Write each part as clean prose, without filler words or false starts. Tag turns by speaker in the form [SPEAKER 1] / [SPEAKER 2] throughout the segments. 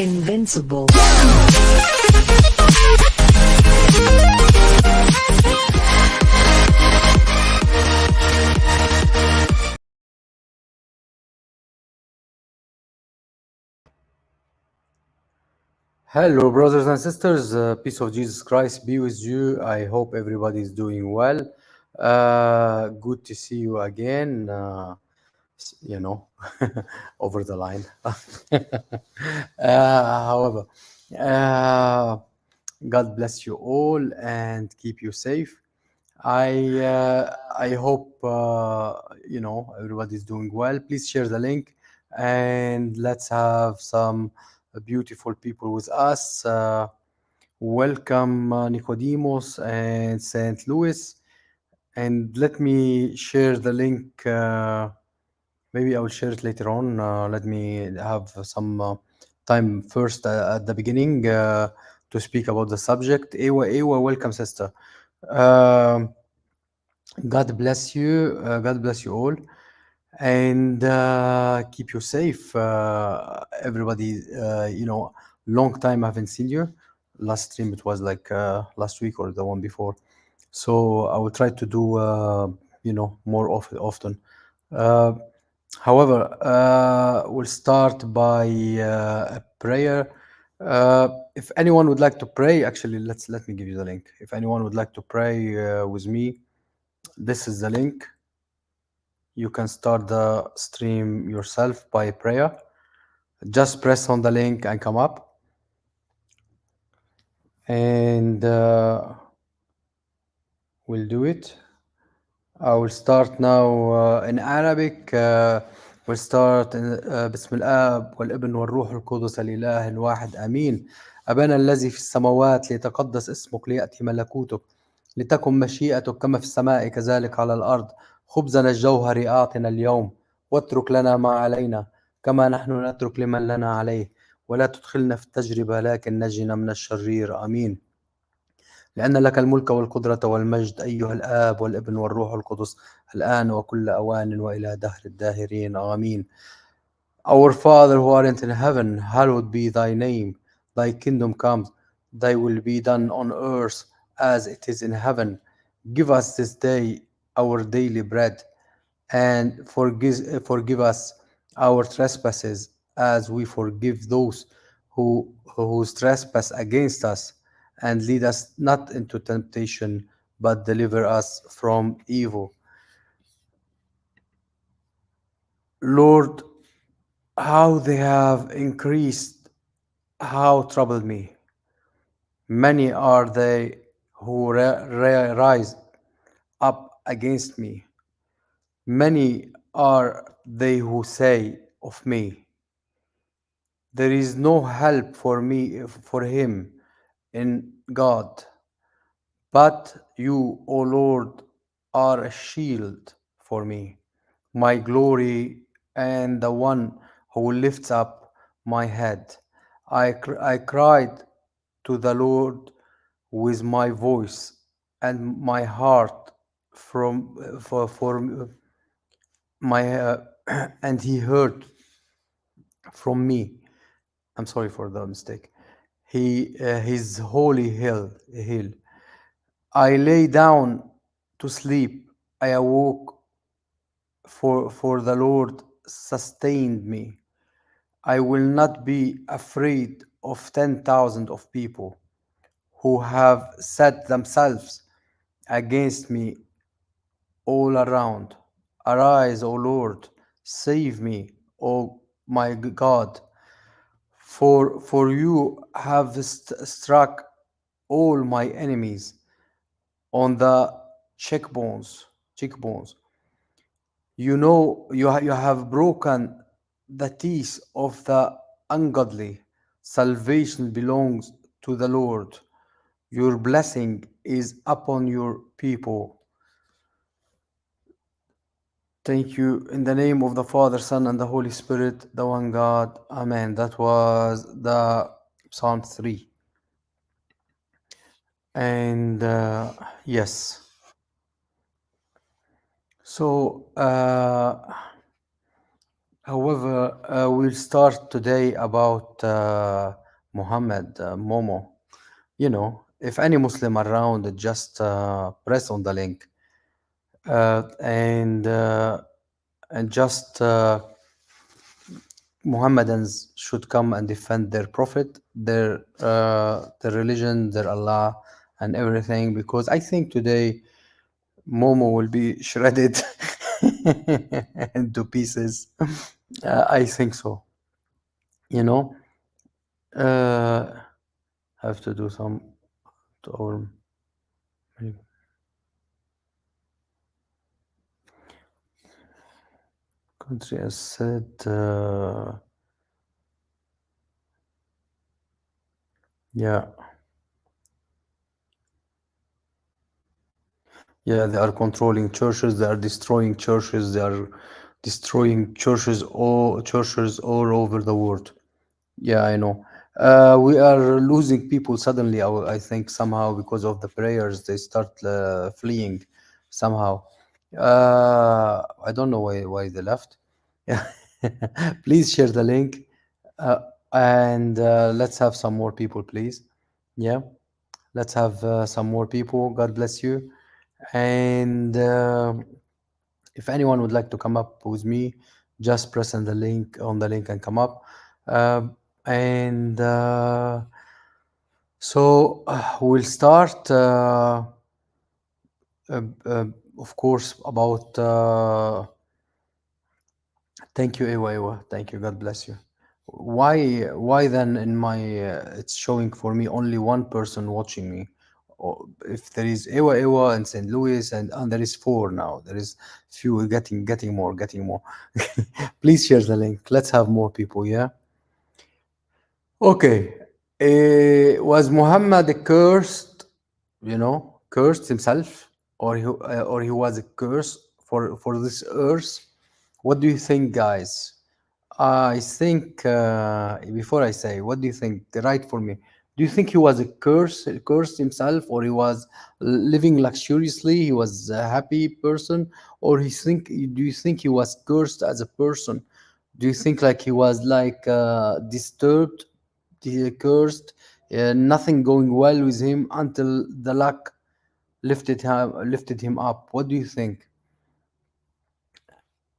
[SPEAKER 1] Invincible.
[SPEAKER 2] Hello, brothers and sisters. Peace of Jesus Christ be with you. I hope everybody is doing well. Good to see you again. You know, over the line. However, uh, God bless you all and keep you safe. I hope everybody's doing well. Please share the link and let's have some beautiful people with us. Welcome Nicodemus and Saint Louis. And let me share the link. Maybe I will share it later on. Let me have some time first at the beginning to speak about the subject. Ewa, welcome, sister. Um, God bless you. God bless you all. And keep you safe. Everybody, long time I haven't seen you. Last stream, it was like last week or the one before. So I will try to do, more often. Uh, However, we'll start by a prayer. If anyone would like to pray, actually, let me give you the link. If anyone would like to pray with me, this is the link. You can start the stream yourself by prayer. Just press on the link and come up. And we'll do it. I will start now in Arabic. We'll start بسم الآب والابن والروح القدس الإله الواحد آمين. أبانا الذي في السماوات ليتقدس اسمك ليأتي ملكوتك لتكن مشيئتك كما في السماء كذلك على الأرض. خبزنا الجوهري أعطنا اليوم واترك لنا ما علينا كما نحن نترك لمن لنا عليه ولا تدخلنا في التجربة لكن نجنا من الشرير آمين. لأن لك الملك والقدرة والمجد أيها الآب والابن والروح القدس الآن وكل أوان وإلى دهر الداهرين آمين. Our Father who art in heaven, hallowed be thy name. Thy kingdom come, thy will be done on earth as it is in heaven. Give us this day our daily bread, and forgive us our trespasses as we forgive those who trespass against us, and lead us not into temptation, but deliver us from evil. Lord, how they have increased, how troubled me. Many are they who rise up against me. Many are they who say of me, there is no help for me for him in God. But you, O Lord, are a shield for me, my glory, and the one who lifts up my head. I cried to the Lord with my voice and my heart for my and he heard from me. I'm sorry for the mistake. His holy hill. I lay down to sleep. I awoke, for the Lord sustained me. I will not be afraid of 10,000 of people who have set themselves against me all around. Arise, O Lord, save me, O my God, for you have struck all my enemies on the cheekbones. You know you have broken the teeth of the ungodly. Salvation belongs to the Lord. Your blessing is upon your people. Thank you. In the name of the Father, Son, and the Holy Spirit, the one God. Amen. That was the Psalm 3. And yes. So However, we'll start today about Muhammad, Momo. You know, if any Muslim around, just press on the link uh, and uh, and just Muhammadans should come and defend their prophet, their religion, their Allah, and everything. Because I think today Momo will be shredded into pieces. I think so. You know, uh, have to do some to our country as said. Yeah, yeah, they are controlling churches. They are destroying churches. They are destroying churches all over the world. Yeah, I know. We are losing people suddenly. I think somehow because of the prayers, they start fleeing somehow. I don't know why they left. Yeah, please share the link, uh, and let's have some more people, please. Yeah, let's have some more people. God bless you. And if anyone would like to come up with me, just press on the link and come up. And so we'll start, uh, uh, of course, about. Thank you, Ewa Ewa. Thank you. God bless you. Why then in my it's showing for me only one person watching me? Or if there is Ewa Ewa and St. Louis and there is four now. There is few getting more. Please share the link. Let's have more people. Yeah. Okay. Was Muhammad cursed? You know, cursed himself, or he was a curse for this earth? What do you think, guys? I think before I say, what do you think? Right for me. Do you think he was cursed himself, or he was living luxuriously? He was a happy person, or he think? Do you think he was cursed as a person? Do you think like he was like disturbed, cursed, nothing going well with him until the luck lifted him up? What do you think?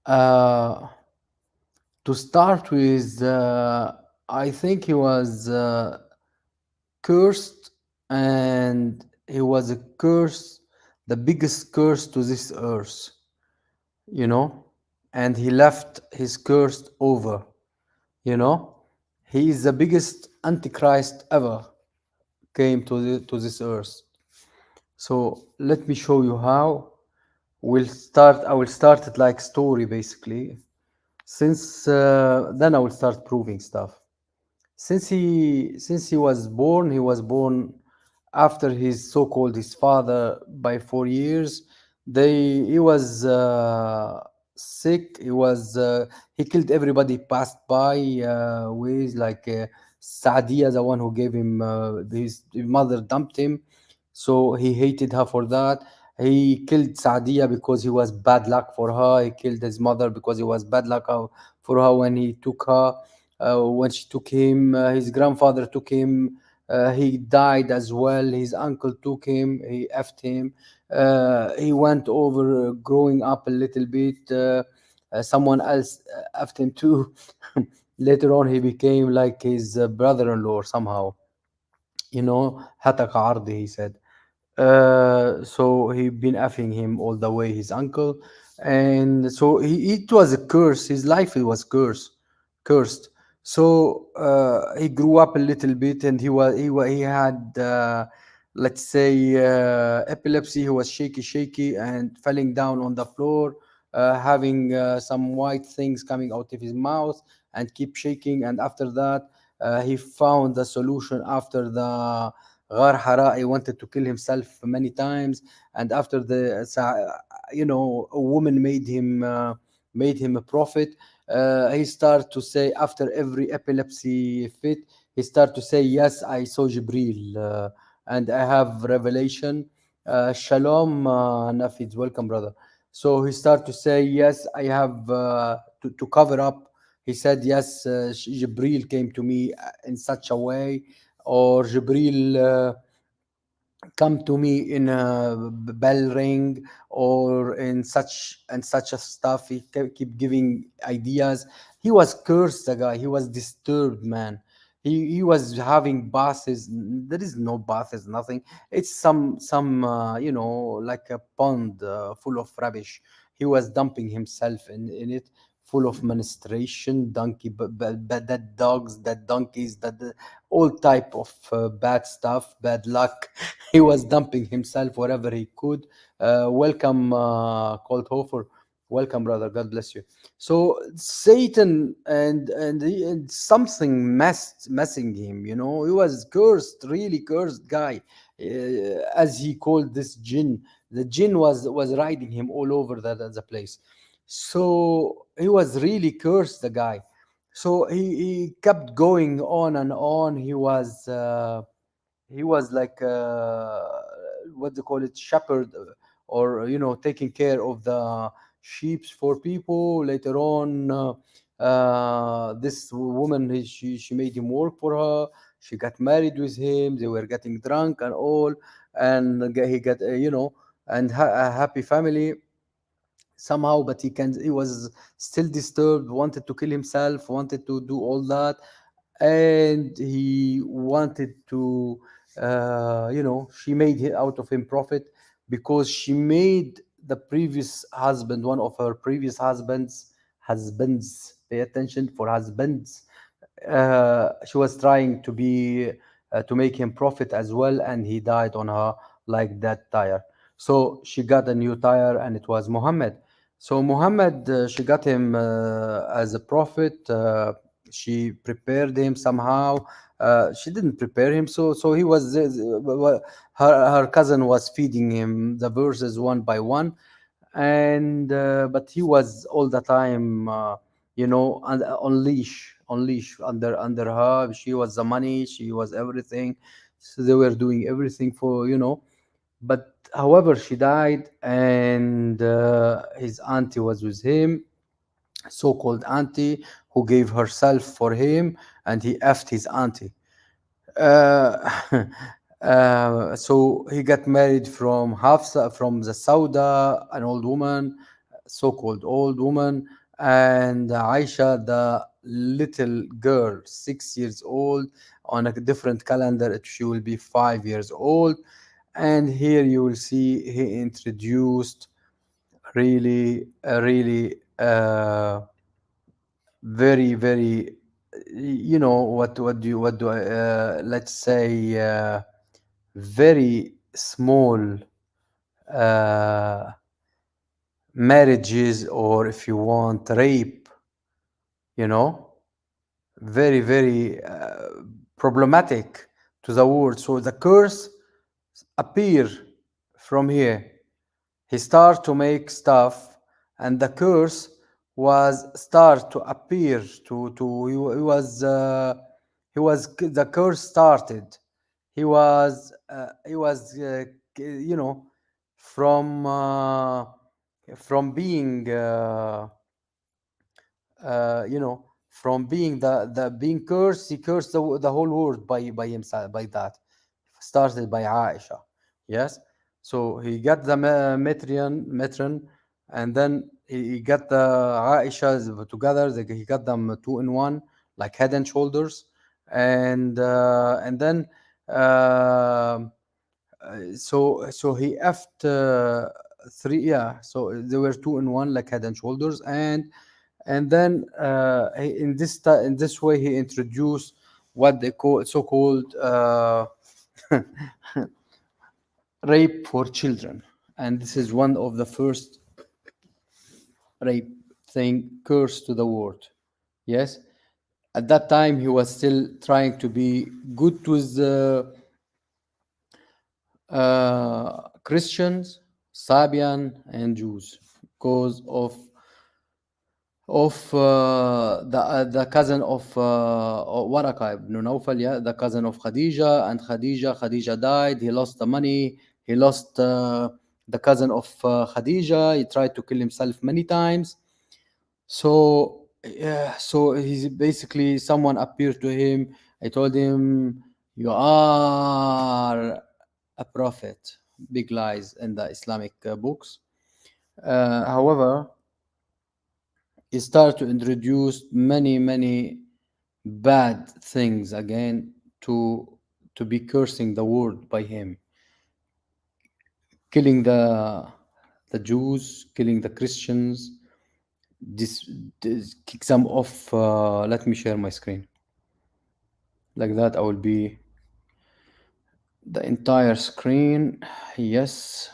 [SPEAKER 2] Uh, to start with, I think he was cursed, and he was a curse, the biggest curse to this earth, you know, and he left his curse over, you know. He is the biggest antichrist ever came to this earth. So let me show you how. I will start it like story basically. Since then I will start proving stuff. Since he was born after his so-called his father by 4 years. He was sick. He killed everybody passed by with like Saadia, the one who gave him his mother dumped him, so he hated her for that. He killed Saadia because he was bad luck for her. He killed his mother because he was bad luck for her when he took her. When she took him, his grandfather took him. He died as well. His uncle took him. He effed him. He went over growing up a little bit. Someone else effed him too. Later on, he became like his brother-in-law somehow. You know, hataka ardi, he said. So he been effing him all the way, his uncle, and so it was a curse. His life it was cursed. So he grew up a little bit, and he had let's say epilepsy. He was shaky, and falling down on the floor, having some white things coming out of his mouth, and keep shaking. And after that, he found the solution after the Ghar Hara. He wanted to kill himself many times, and after a woman made him a prophet. He started to say after every epilepsy fit, he started to say, "Yes, I saw Jibril, and I have revelation." Shalom, Nafid, welcome, brother. So he started to say, "Yes, I have to cover up." He said, yes, Jibril came to me in such a way, or Jibril come to me in a bell ring, or in such and such a stuff. He keep giving ideas. He was cursed, the guy. He was disturbed, man. He was having baths. There is no baths, nothing. It's some like a pond full of rubbish. He was dumping himself in it, full of menstruation, donkey, dead dogs, dead donkeys, that all type of bad stuff, bad luck. He was dumping himself wherever he could. Welcome, Colt Hofer. Welcome, brother. God bless you. So Satan and something messing him. He was cursed, really cursed guy, as he called this jinn. The jinn was riding him all over the place. So he was really cursed, the guy. So he kept going on and on. He was like what they call it, shepherd, or taking care of the sheep for people. Later on, this woman, she made him work for her. She got married with him. They were getting drunk and all, and he got and a happy family somehow. But he was still disturbed, wanted to kill himself, wanted to do all that, and he wanted to she made out of him profit, because she made the previous husband, one of her previous husbands, pay attention, for husbands, she was trying to make him profit as well, and he died on her like that tire. So she got a new tire, and it was Muhammad. So Muhammad, she got him as a prophet. She prepared him somehow. She didn't prepare him, so he was her cousin was feeding him the verses one by one, and but he was all the time on leash under her. She was the money, she was everything. So they were doing everything for but however, she died, and his auntie was with him, so-called auntie, who gave herself for him, and he effed his auntie. uh, so he got married from Hafsa, from the Sauda, an old woman, so-called old woman, and Aisha, the little girl, 6 years old. On a different calendar, she will be 5 years old. And here you will see he introduced really very very what do I let's say very small uh, marriages, or if you want, rape, you know very very problematic to the world. So the curse appear from here. He start to make stuff, and the curse was start to appear to the curse started. He was you know from being from being the being cursed. He cursed the whole world by himself, by that. Started by Aisha. Yes. So he got the matron, and then he got the Aisha together. He got them two in one, like head and shoulders, and then um so he effed three. Yeah. So they were two in one, like head and shoulders, and then in this way he introduced what they call so-called rape for children. And this is one of the first rape thing curse to the world. Yes. At that time he was still trying to be good with the Christians, Sabian, and Jews, because of the cousin of Waraka ibn Nawfal, yeah, the cousin of Khadija, and Khadija died. He lost the money. He lost the cousin of Khadija. He tried to kill himself many times. So Yeah, so he's basically someone appeared to him. I told him, "You are a prophet." Big lies in the Islamic books. However, he started to introduce many bad things again to be cursing the world by him, killing the Jews, killing the Christians. This, this kick them off. Let me share my screen. Like that, I will be the entire screen. Yes,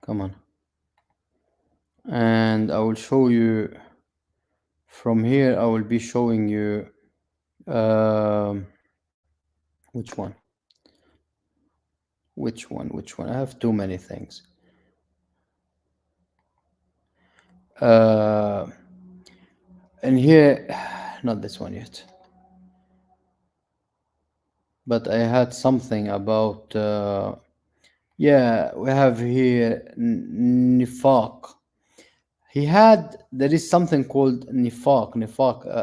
[SPEAKER 2] come on. And I will show you from here. I will be showing you um, which one, which one. I have too many things. Uh, and here, not this one yet, but I had something about. Yeah, we have here nifaq. He had, there is something called nifaq,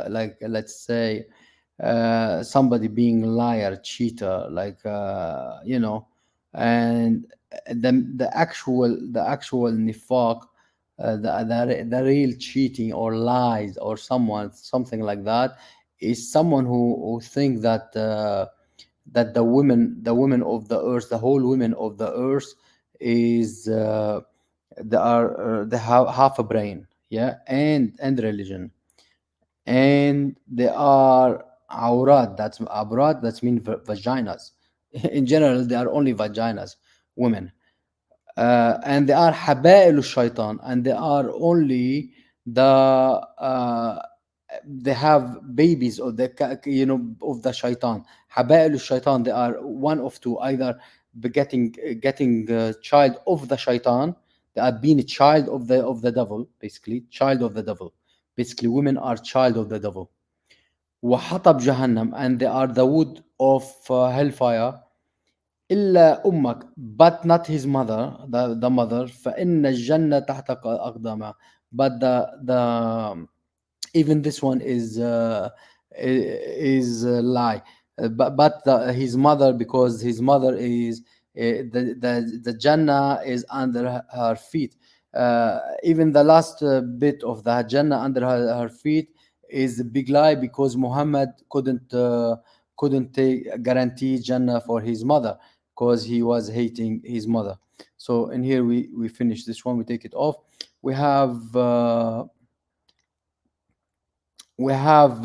[SPEAKER 2] like let's say somebody being liar, cheater, like and the actual nifaq, the real cheating or lies or something like that, is someone who think that the women of the earth, the whole women of the earth, is they have half a brain, yeah, and religion, and they are awrat, that's mean vaginas. In general, they are only vaginas, women, and they are haba'il shaitan, and they are only the they have babies of of the shaitan. Haba'il shaitan, they are one of two: either getting child of the shaitan, they are being a child of the devil, basically child of the devil. Basically, women are child of the devil. وحطب jahannam, and they are the wood of hellfire. إلا أمك, but not his mother, the mother. فإن الجنة تحت أقدامها. But the even this one is a lie. But his mother, because his mother is the Jannah is under her feet. Even the last bit of the Jannah under her feet is a big lie, because Muhammad couldn't take guarantee Jannah for his mother, because he was hating his mother. So in here we finish this one. We take it off. We have we have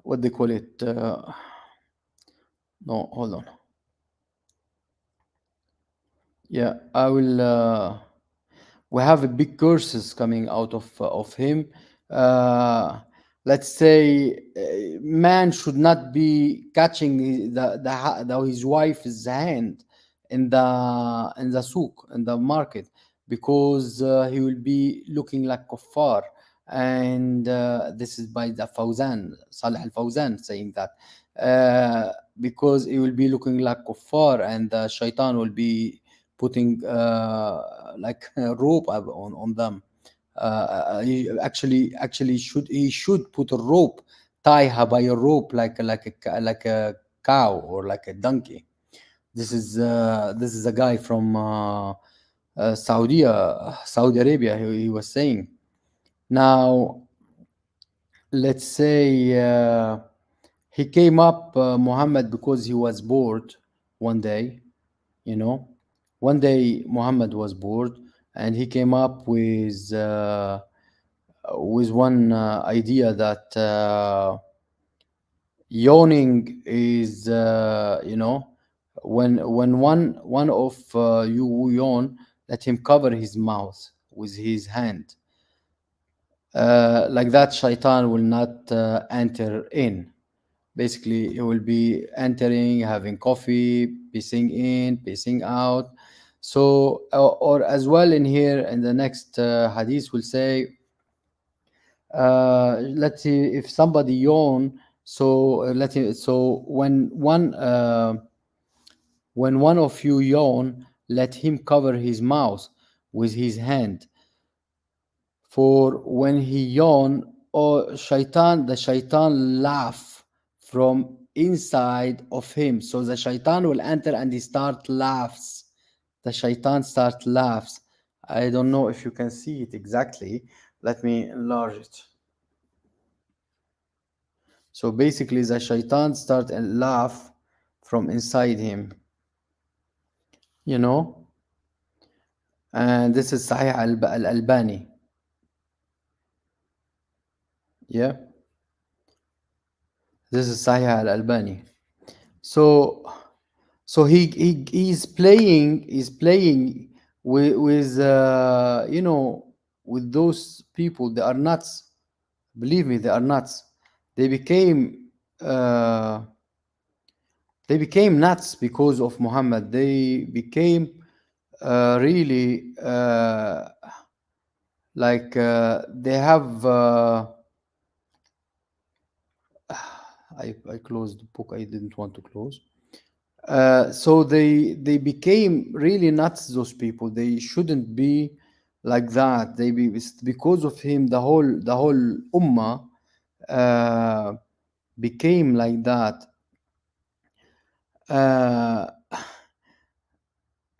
[SPEAKER 2] what they call it. No, hold on. Yeah, I will. We have a big curses coming out of him. Uh, let's say man should not be catching his wife's hand in the souk, in the market, because he will be looking like kuffar. And this is by the Fawzan, Salih al Fawzan, saying that because he will be looking like kuffar, and the shaitan will be putting like a rope on them. He should put a rope, tie her by a rope, like a cow or like a donkey. This is a guy from Saudi Arabia. He was saying. Now, let's say he came up, Muhammad, because he was bored one day. You know, one day Muhammad was bored, and he came up with one idea that yawning is, when one of you yawn, let him cover his mouth with his hand. Like that, shaitan will not enter in. Basically, he will be entering, having coffee, pissing in, pissing out. So, or as well, in here in the next hadith will say, let's see, if somebody yawn, so so when one of you yawn, let him cover his mouth with his hand. For when he yawned, oh shaitan, the shaitan laugh from inside of him. So the shaitan will enter and he start laughs. The shaitan start laughs. I don't know if you can see it exactly. Let me enlarge it. So basically, the shaitan start and laugh from inside him, you know. And this is Sahih al-Albani. Yeah, this is Sahih al-Albani. So he's playing with with those people. They are nuts. Believe me, they are nuts. They became uh, they became nuts because of Muhammad. They became really they have. I closed the book. I didn't want to close. So they became really nuts. Those people, they shouldn't be like that. They be it's because of him. The whole ummah uh, became like that. Uh,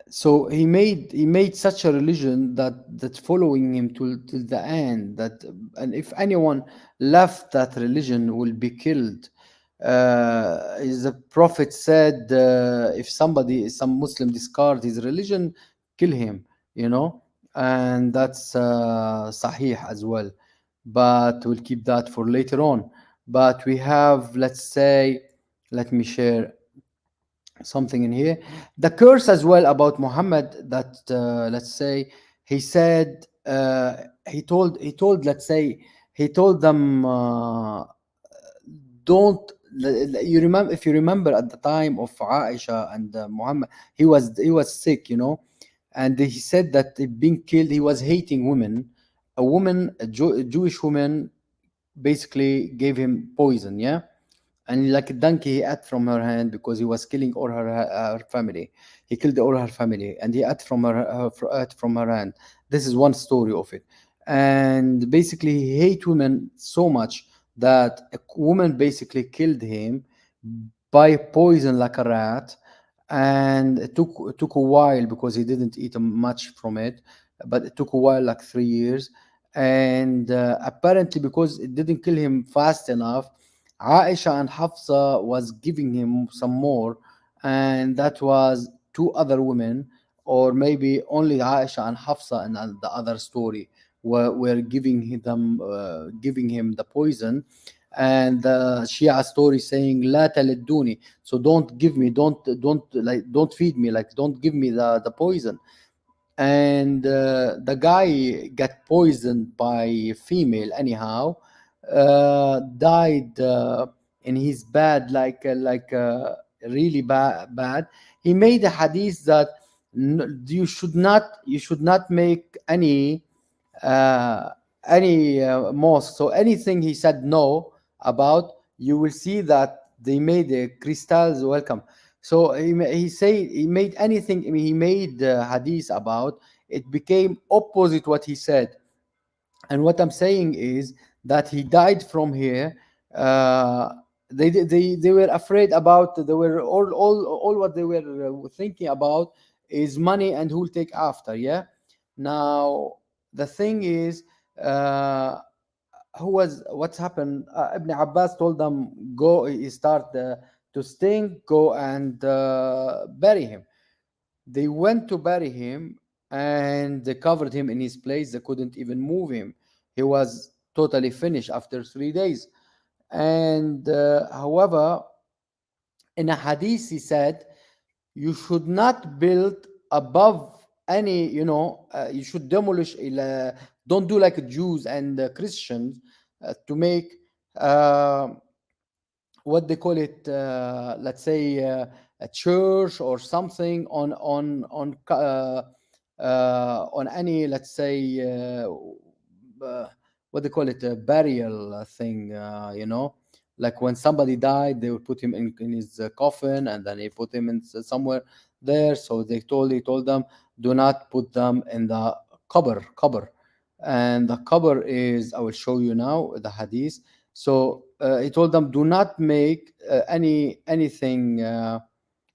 [SPEAKER 2] so he made such a religion that following him till the end, that and if anyone left that religion will be killed. Is the prophet said, if some Muslim discard his religion, kill him, and that's sahih as well, but we'll keep that for later on. But we have, let's say, let me share something in here. The curse as well about Muhammad, that let's say he said, he told, let's say, he told them, don't you remember, if you remember, at the time of Aisha and Muhammad, he was sick, and he said that being killed, he was hating women. A Jewish woman basically gave him poison, yeah, and like a donkey, he ate from her hand because he was killing all her family. He killed all her family, and he ate from her hand. This is one story of it. And basically, he hate women so much that a woman basically killed him by poison like a rat. And it took a while because he didn't eat much from it, but it took a while, like 3 years. And apparently, because it didn't kill him fast enough, Aisha and Hafsa was giving him some more, and that was two other women, or maybe only Aisha and Hafsa, and the other story were giving him the poison. And the Shia story saying, "La taliduni," so don't feed me, like don't give me the poison. And the guy got poisoned by a female anyhow, died in his bed, really bad. He made a hadith that you should not make uh, any mosque. So anything he said no about, you will see that they made crystals welcome. So he made anything, I mean, he made hadith about it, became opposite what he said. And what I'm saying is that he died from here. Uh, they were afraid about, they were all what they were thinking about is money and who'll take after. Yeah. Now the thing is, uh, what's happened? Ibn Abbas told them, go, he start to stink, go and bury him. They went to bury him, and they covered him in his place. They couldn't even move him. He was totally finished after 3 days. And however, in a hadith, he said, you should not build above any, you should demolish, don't do like Jews and Christians, to make uh, what they call it, let's say, a church or something on any, let's say, what they call it, a burial thing, like when somebody died, they would put him in his coffin, and then they put him in somewhere. there. So he told them, do not put them in the qabr. And the qabr is, I will show you now the hadith. So he told them, do not make anything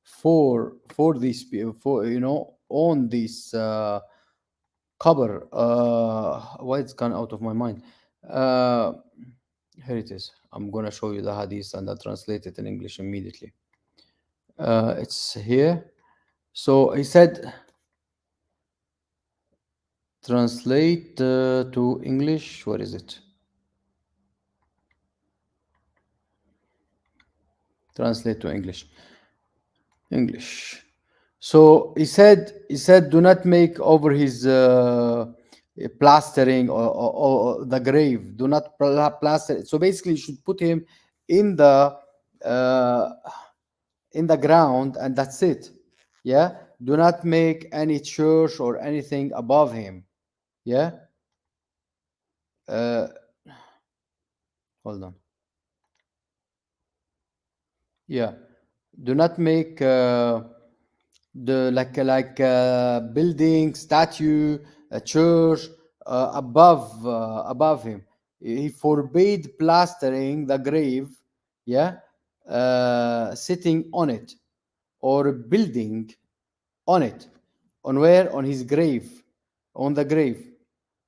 [SPEAKER 2] for these for on this qabr. Why it's gone out of my mind. uh Here it is. I'm gonna show you the hadith and I'll translate it in English immediately. It's here. So he said, translate to English. Where is it? Translate to English. English. So he said, do not make over his plastering, or the grave. Do not plaster it. So basically, you should put him in uh, the ground, and that's it. Yeah. Do not make any church or anything above him. Yeah. Uh, Hold on. Yeah. Do not make the building, statue, a church above him. He forbade plastering the grave. Yeah. Sitting on it, or building on it. On where? On his grave. On the grave.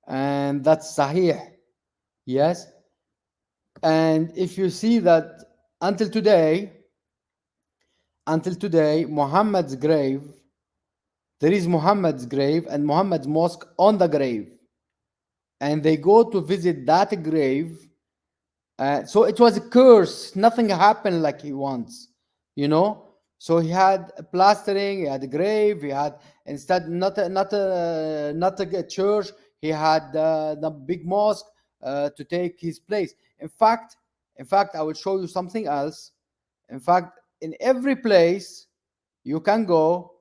[SPEAKER 2] And that's sahih. Yes. And if you see that, until today, Muhammad's grave, there is Muhammad's grave and Muhammad's mosque on the grave, and they go to visit that grave. So it was a curse. Nothing happened like he wants, you know. So he had a plastering, he had a grave, he had, instead, not a church. He had the big mosque to take his place. In fact, I will show you something else. In fact, in every place you can go,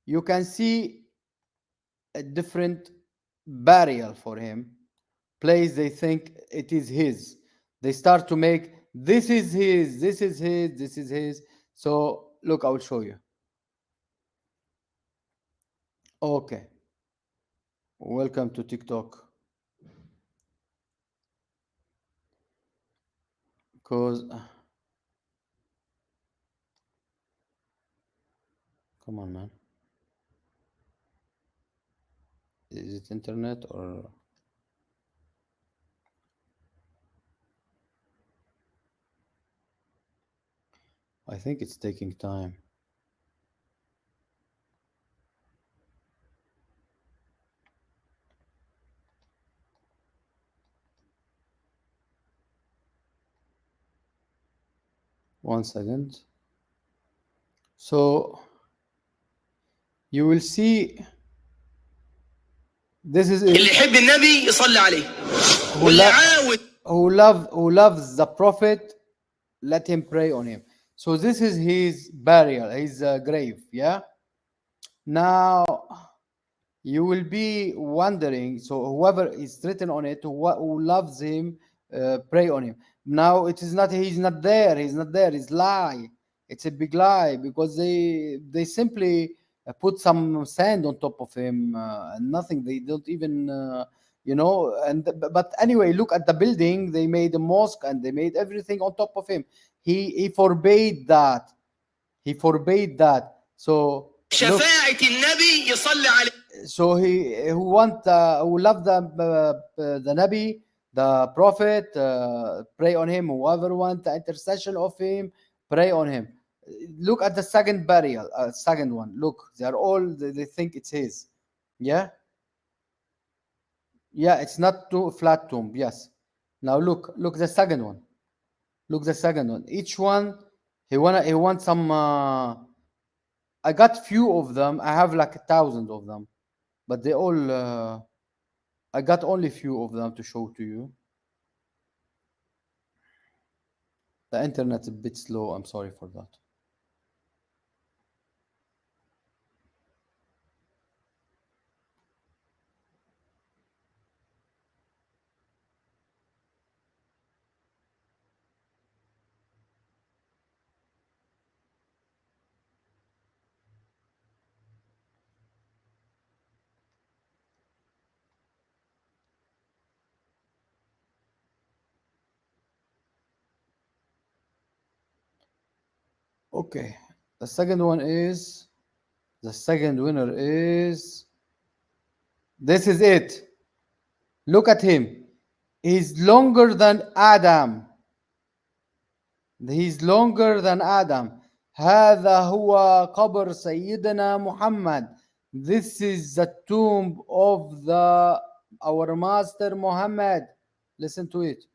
[SPEAKER 2] you can see a different burial for him. Place they think it is his. They start to make, this is his, this is his, this is his. So look, I will show you. Okay. Welcome to TikTok. Because come on, man. Is it internet or I think it's taking time. One second. So you will see, this is it.
[SPEAKER 1] اللي يحب النبي يصلي عليه واللي عاود
[SPEAKER 2] who loves the prophet, let him pray on him. So this is his burial, his grave. Yeah. Now you will be wondering, so whoever is written on it, who loves him, pray on him. Now it is not, he's not there, it's lie. It's a big lie, because they simply put some sand on top of him, and nothing. They don't even but anyway, look at the building. They made a mosque and they made everything on top of him. He forbade that. So look,
[SPEAKER 1] شفاعة النبي يصلي عليه.
[SPEAKER 2] so who love the Nabi, the Prophet, pray on him. Whoever want the intercession of him, pray on him. Look at the second burial, second one. Look, they are all, they think it's his. Yeah, yeah, it's not too flat tomb. Yes. Now look the second one. Look the second one. Each one, he want some. I got few of them. I have like 1,000 of them, but they all. I got only few of them to show to you. The internet's a bit slow. I'm sorry for that. Okay. The second one is the second winner is this is it. Look at him. He's longer than Adam. He's longer than Adam. هذا هو قبر سيدنا محمد. This is the tomb of our master Mohammed. Listen to it.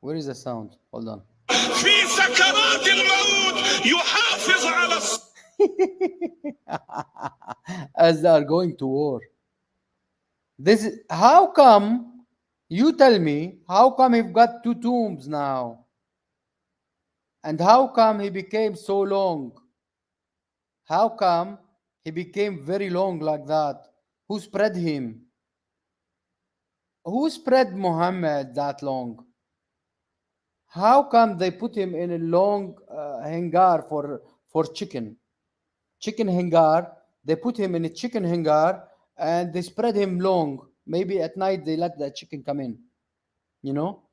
[SPEAKER 2] Where is the sound? Hold on.
[SPEAKER 1] في سكرات الموت يحافظ على
[SPEAKER 2] As they are going to war. This is how come you tell me how come he've got two tombs now? And how come he became so long? How come he became very long like that? Who spread him? Who spread Muhammad that long? How come they put him in a long hangar for chicken hangar? They put him in a chicken hangar and they spread him long. Maybe at night they let the chicken come in. You know,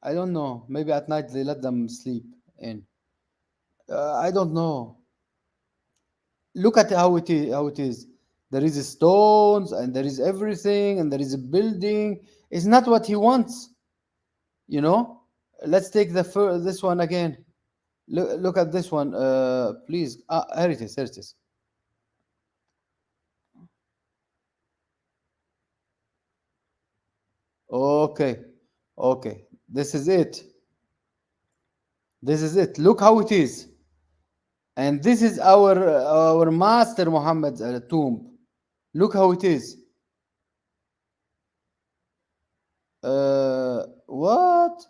[SPEAKER 2] I don't know. Maybe at night they let them sleep in. I don't know. Look at how it is. How it is. There is stones and there is everything and there is a building. It's not what he wants. You know. Let's take this one again. Look at this one, please. Here it is. Here it is. Okay, okay. This is it. This is it. Look how it is. And this is our master Muhammad's tomb. Look how it is. What?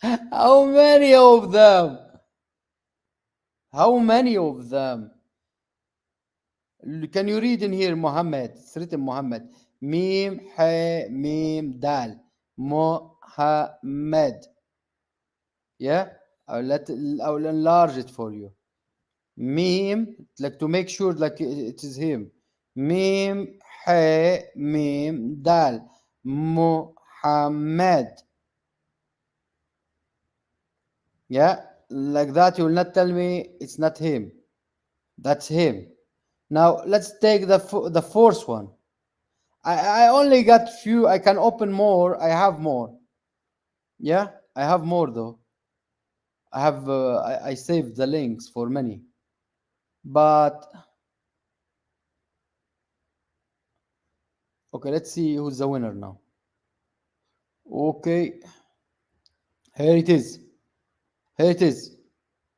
[SPEAKER 2] How many of them? How many of them? Can you read in here Muhammad? It's written Muhammad. Mim, ha, mim, dal. Muhammad. Yeah? I'll enlarge it for you. Mim, like to make sure like it is him. Mim, ha, mim, dal. Muhammad. Yeah? Like that, you will not tell me it's not him. That's him. Now let's take the fourth one. I only got few. I can open more. I have more. Yeah, I have more though. I have. I saved the links for many. But okay, let's see who's the winner now. Okay, here it is. Here it is.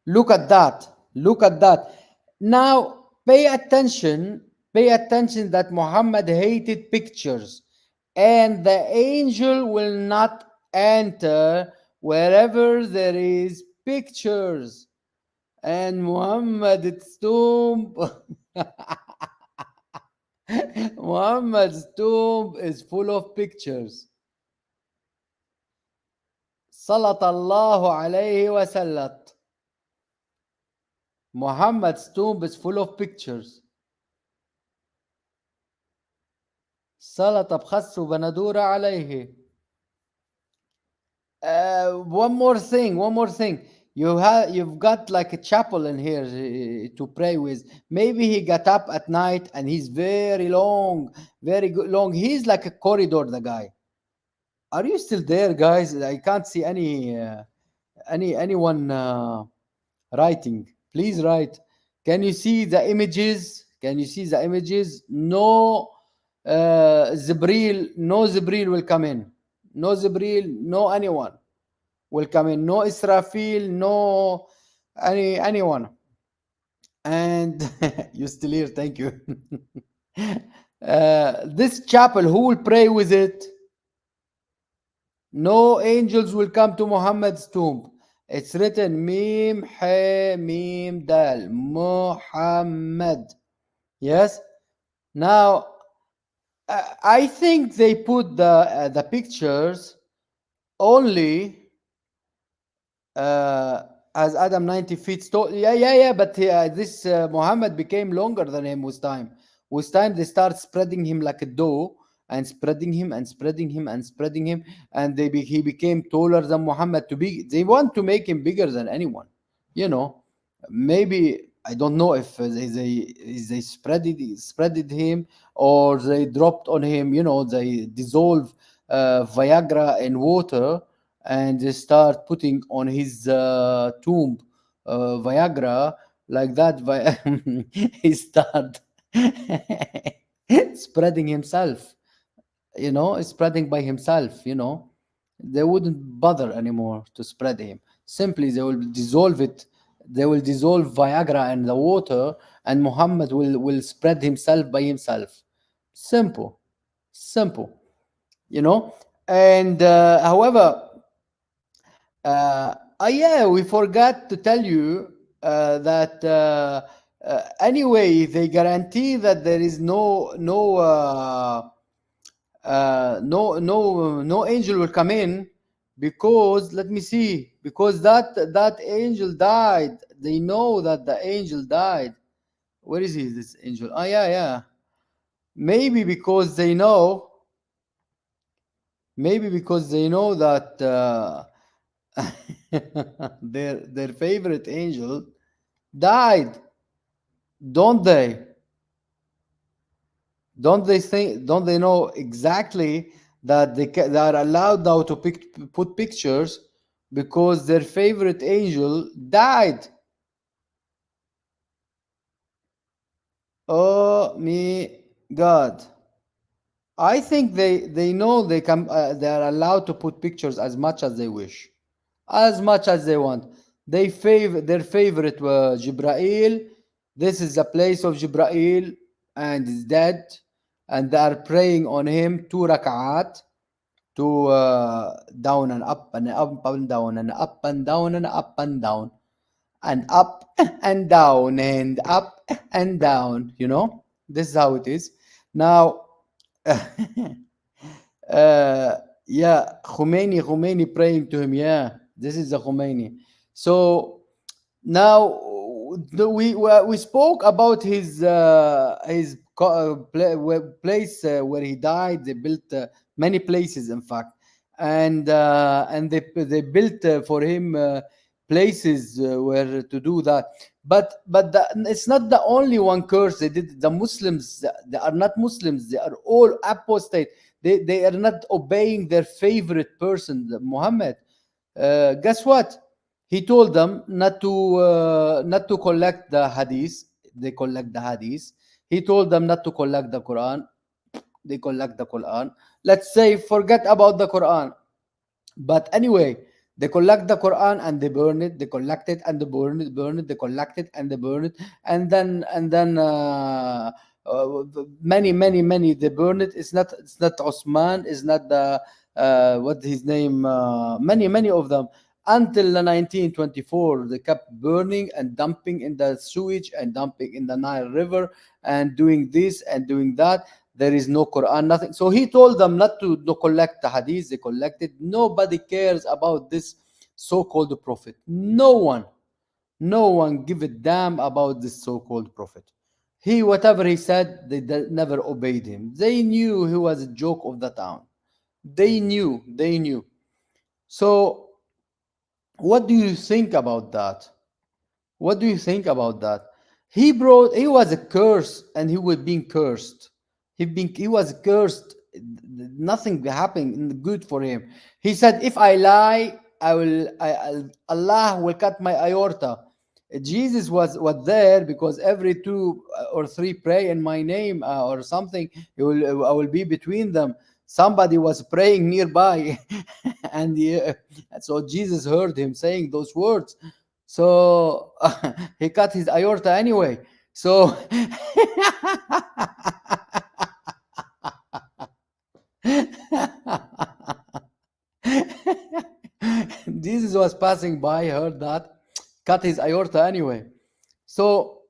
[SPEAKER 2] Look at that. Look at that. Now pay attention. Pay attention that Muhammad hated pictures, and the angel will not enter wherever there is pictures. And Muhammad's tomb Muhammad's tomb is full of pictures. Salat Allahu alayhi wa sallat. Muhammad's tomb is full of pictures. سلطة بخس وبندورة عليه. One more thing. You've got like a chapel in here to pray with. Maybe he got up at night and he's very long, very good long. He's like a corridor, the guy. Are you still there, guys? I can't see anyone writing. Please write. Can you see the images? Can you see the images? No Zibril, no Zibril will come in. No Zibril, no anyone will come in. No Israfil, no anyone. And you still here? Thank you. This chapel, who will pray with it? No angels will come to Muhammad's tomb. It's written Mim, Ha, Mim, Dal, Muhammad. Yes. Now, I think they put the pictures only as Adam 90 feet tall. Yeah. But this Muhammad became longer than him with time. With time, they start spreading him like a dough, and spreading him and spreading him and spreading him, and he became taller than Muhammad. To be, they want to make him bigger than anyone, you know. Maybe I don't know if they spreaded him, or they dropped on him. You know, they dissolve Viagra in water, and they start putting on his tomb Viagra, like that. He start spreading himself, you know, spreading by himself, you know. They wouldn't bother anymore to spread him. Simply they will dissolve it. They will dissolve Viagra in the water, and Muhammad will spread himself by himself. Simple. Simple, you know. And however, yeah, we forgot to tell you that anyway, they guarantee that there is no angel will come in, because let me see, because that angel died. They know that the angel died. Where is he, this angel? Oh, yeah, yeah. Maybe because they know, maybe because they know that their favorite angel died. Don't they? Don't they know exactly that they are allowed now to put pictures, because their favorite angel died? Oh me God. I think they know they are allowed to put pictures as much as they wish, as much as they want. Their favorite were Jibrail. This is the place of Jibrail, and is dead, and they are praying on him 2 rak'at, to down and up and up and down and up and down and up and down and up and down and up and down. You know, this is how it is now. uh, yeah, Khomeini praying to him. Yeah, this is the Khomeini. So now we spoke about his place where he died. They built many places, in fact, and they built for him places where to do that. It's not the only one curse they did. The Muslims, they are not Muslims. They are all apostate. They are not obeying their favorite person, Muhammad. Guess what? He told them not to collect the hadith. They collect the hadith. He told them not to collect the Quran. They collect the Quran. Let's say forget about the Quran. But anyway, they collect the Quran and they burn it. They collect it and they burn it. They collect it and they burn it. And then many they burn it. It's not Osman. It's not the what his name. Many of them, until the 1924. They kept burning and dumping in the sewage and dumping in the Nile River and doing this and doing that. There is no Quran, nothing. So he told them not to collect the hadith. They collected. Nobody cares about this so-called prophet. No one give a damn about this so-called prophet. Whatever he said, they never obeyed him. They knew he was a joke of the town. They knew. So what do you think about that? What do you think about that? He was a curse, and he was being cursed. He was cursed. Nothing happened good for him. He said, if I lie, Allah will cut my aorta. Jesus was there because every 2 or 3 pray in my name, or something. I will be between them. Somebody was praying nearby, and so Jesus heard him saying those words. So he cut his aorta anyway. So Jesus was passing by, heard that, cut his aorta anyway. So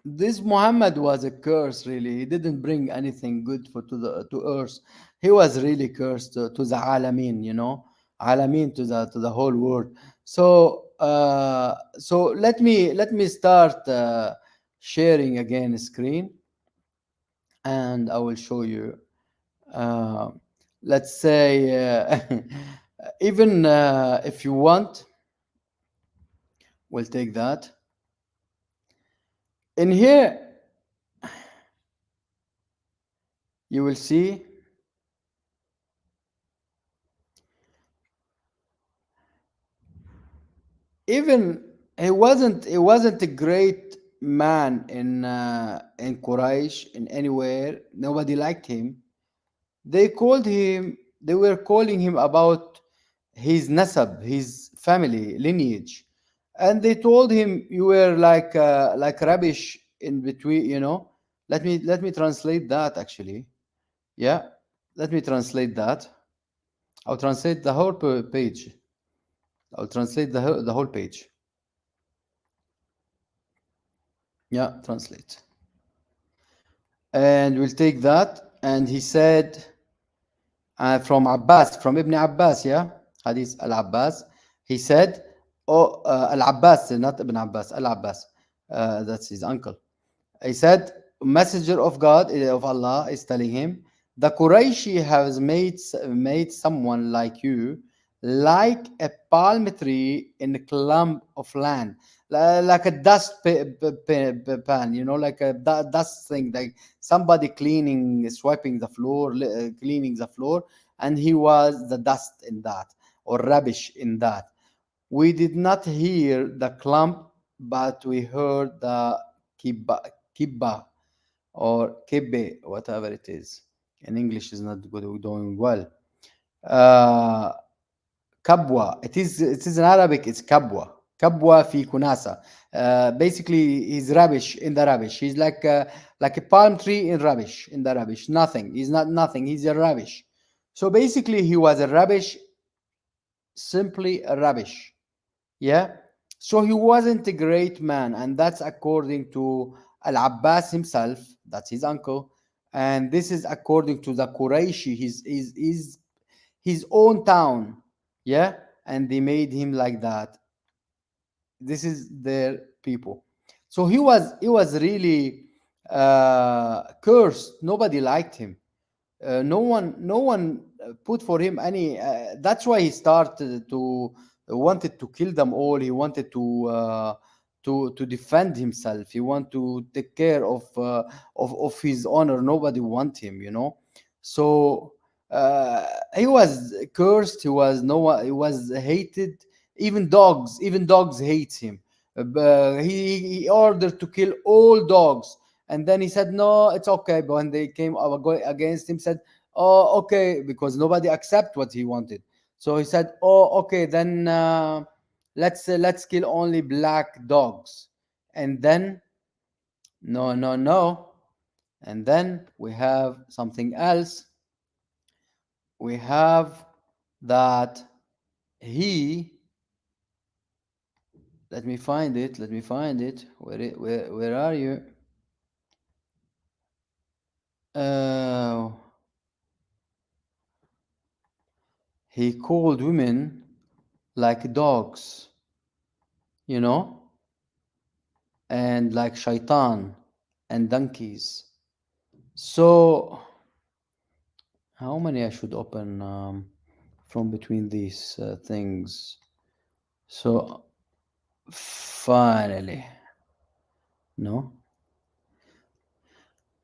[SPEAKER 2] this Muhammad was a curse, really. He didn't bring anything good to earth. He was really cursed to the alamin, alamin, to the whole world. So let me start sharing again screen, and I will show you uh, let's say, even if you want, we'll take that. In here, you will see even he wasn't a great man in Quraysh in anywhere. Nobody liked him. They called him. They were calling him about his nasab, his family lineage, and they told him you were like rubbish in between. Let me translate that actually. Yeah, let me translate that. I'll translate the whole page. I'll translate the whole page. Yeah, translate. And we'll take that. And he said, from Abbas, from Ibn Abbas, yeah, Hadith Al Abbas, he said, oh, Al Abbas, not Ibn Abbas, Al Abbas, that's his uncle. He said, Messenger of God, of Allah, is telling him, the Qurayshi has made someone like you like a palm tree in a clump of land, like a dust pan, like a dust thing, like somebody cleaning, swiping the floor, cleaning the floor, and he was the dust in that, or rubbish in that. We did not hear the clump, but we heard the kibba, kibba or kibbe, whatever it is. In English is not good, doing well. Uh, kabwa. It is in Arabic. It's kabwa. Kabwa fi kunasa. Basically, he's rubbish in the rubbish. He's like a palm tree in rubbish, in the rubbish. Nothing. He's not nothing. He's a rubbish. So basically, he was a rubbish, simply a rubbish. Yeah. So he wasn't a great man, and that's according to Al Abbas himself. That's his uncle, and this is according to the Qurayshi, his own town. Yeah, and they made him like that. This is their people. So he was really cursed. Nobody liked him. No one put for him any. That's why he started to wanted to kill them all. He wanted to defend himself. He wanted to take care of his honor. Nobody want him. So he was cursed. He was no one. He was hated. Even dogs hate him. He ordered to kill all dogs, and then he said, "No, it's okay." But when they came against him, said, "Oh, okay," because nobody accept what he wanted. So he said, "Oh, okay, then let's kill only black dogs." And then no, no, no. And then we have something else. We have that he. Let me find it. Let me find it. Where are you? Uh, he called women like dogs, you know, and like shaitan and donkeys. So, how many I should open from between these things? So, finally, no.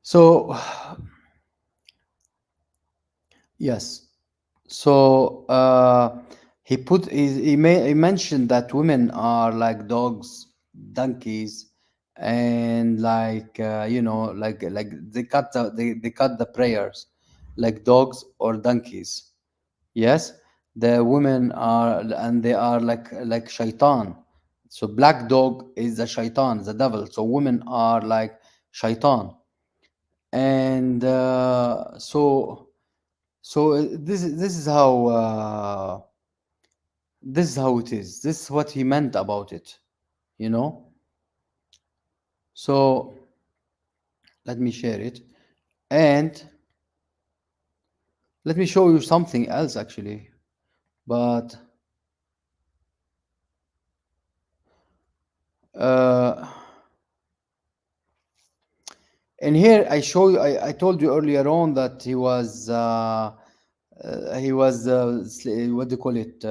[SPEAKER 2] So, yes. So he mentioned that women are like dogs, donkeys, and like they cut the prayers like dogs or donkeys. Yes, the women are, and they are like shaitan. So black dog is the shaitan, the devil. So women are like shaitan, and this is how it is. This is what he meant about it, you know. So let me share it, and let me show you something else actually. But uh, In here, I show you. I told you earlier on that he was what do you call it?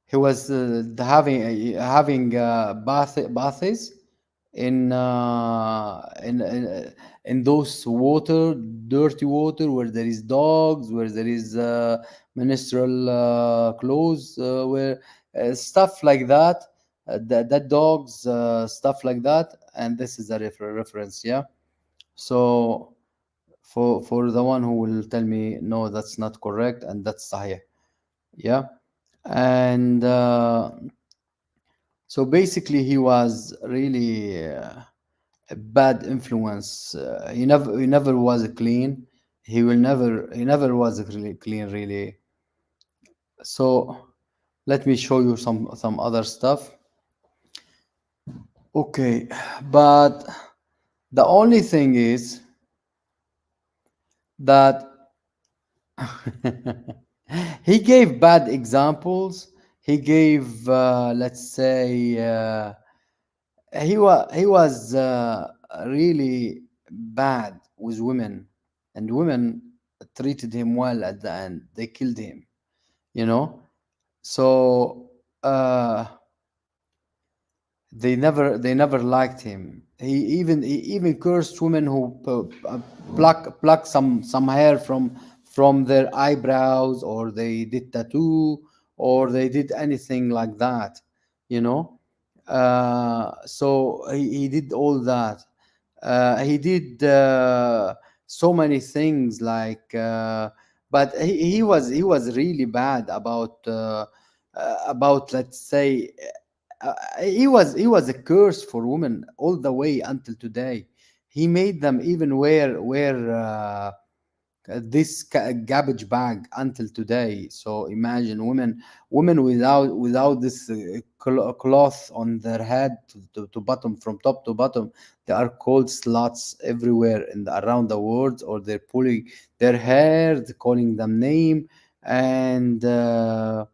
[SPEAKER 2] He was having baths in in those water, dirty water, where there is dogs, where there is menstrual clothes, where stuff like that, that dogs, stuff like that, and this is a reference, yeah. So for the one who will tell me no, that's not correct, and that's sahih, yeah. And so basically, he was really a bad influence. He never was clean. He never was really clean, really. So let me show you some other stuff. Okay, but the only thing is that he gave bad examples. He gave, let's say, he was really bad with women, and women treated him well at the end. They killed him, you know. So they never liked him. He even cursed women who pluck some hair from their eyebrows, or they did tattoo, or they did anything like that, you know. So he did all that. He did so many things, like but he was really bad about, let's say, he was a curse for women all the way until today. He made them even wear this garbage bag until today. So imagine women without this cloth on their head, to bottom, from top to bottom. They are called sluts everywhere around the world, or they're pulling their hair, they're calling them name. And uh,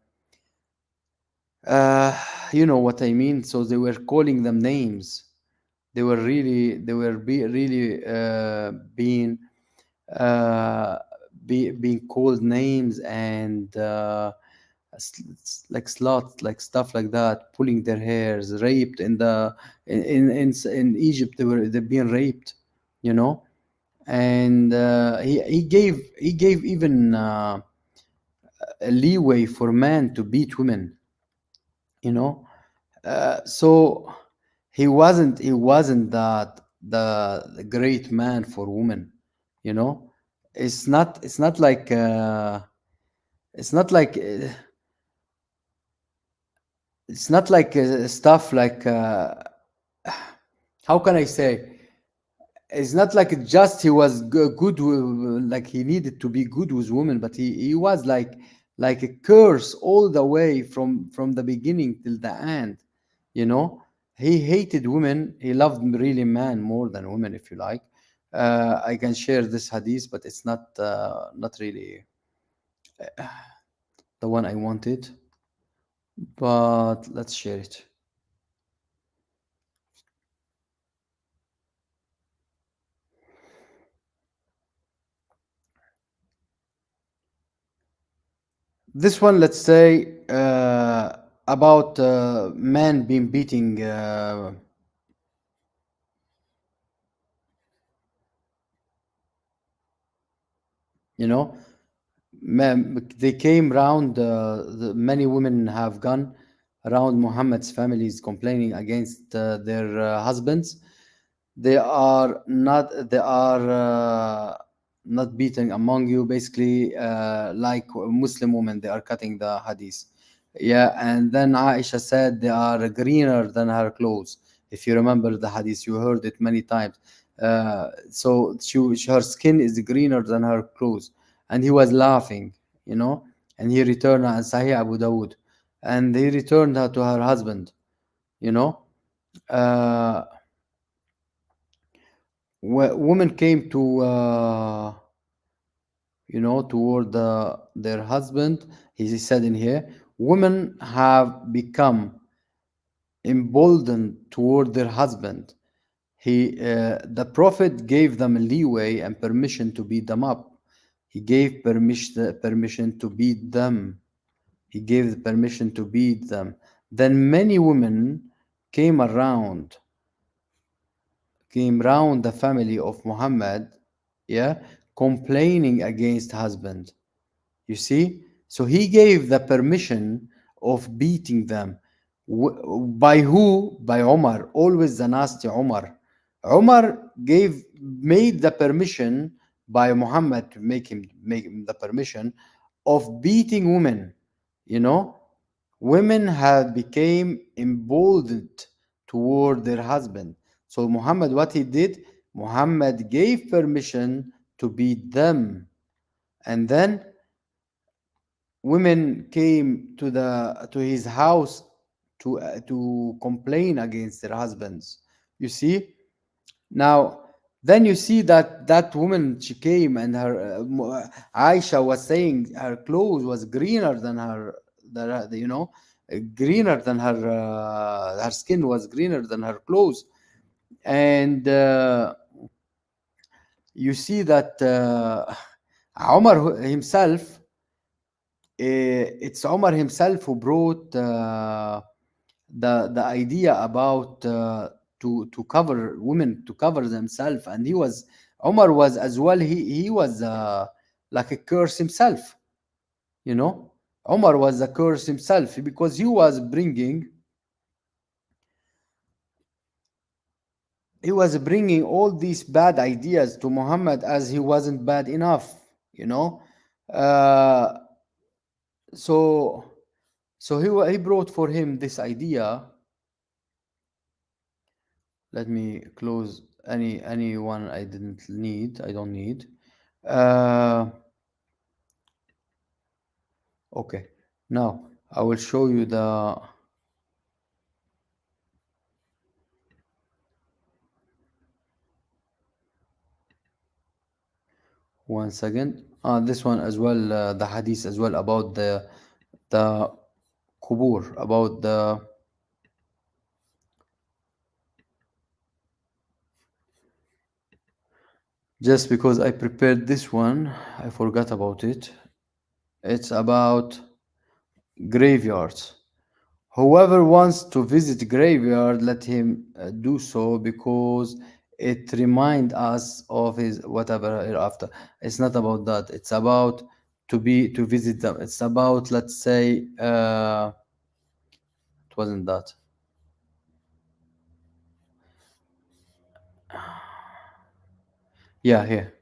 [SPEAKER 2] you know what I mean. So they were calling them names. They were really being uh, being called names, and like slots, like stuff like that, pulling their hairs, raped in Egypt. They're being raped, you know. And he gave even a leeway for men to beat women, you know. So he wasn't the great man for women, you know. It's not like it's not like stuff like how can I say, it's not like just he was good like he needed to be good with women, but he was like a curse all the way from the beginning till the end, you know. He hated women. He loved really man more than women, if you like. I can share this hadith, but it's not really the one I wanted, but let's share it. This one, let's say, about man being beating, you know. They came round. Many women have gone around Muhammad's families complaining against their husbands. They are not beaten among you, basically, like Muslim women. They are cutting the hadith. Yeah, and then Aisha said they are greener than her clothes. If you remember the hadith, you heard it many times. So her skin is greener than her clothes, and he was laughing, you know. And he returned her, Sahih Abu Dawood, and he returned her to her husband, you know. Uh, Women came to toward their husband. He said in here, women have become emboldened toward their husband, The prophet gave them leeway and permission to beat them up. He gave permission to beat them. He gave the permission to beat them. Then many women came around, came round the family of Muhammad, yeah, complaining against husband. You see? So he gave the permission of beating them. By who? By Omar. Always the nasty Omar. Omar made the permission by Muhammad to make him the permission of beating women. You know, women had became emboldened toward their husband. So Muhammad, what he did, Muhammad gave permission to beat them, and then women came to his house to complain against their husbands. You see, now then you see that woman, she came and her Aisha was saying her clothes was greener than greener than her skin was greener than her clothes. And you see that Omar himself, it's Omar himself who brought the idea about to cover women, to cover themselves, and Omar was as well. He was like a curse himself, you know. Omar was a curse himself because he was bringing all these bad ideas to Muhammad as he wasn't bad enough, you know. Uh, so he brought for him this idea. Let me close anyone I don't need. uh, okay, now I will show you the 1 second. This one as well, the hadith as well about the kubur, about the, just because I prepared this one, I forgot about it. It's about graveyards. Whoever wants to visit graveyard, let him do so, because it reminds us of his whatever hereafter. It's not about that. It's about to visit them. It's about, let's say, it wasn't that. Yeah, here.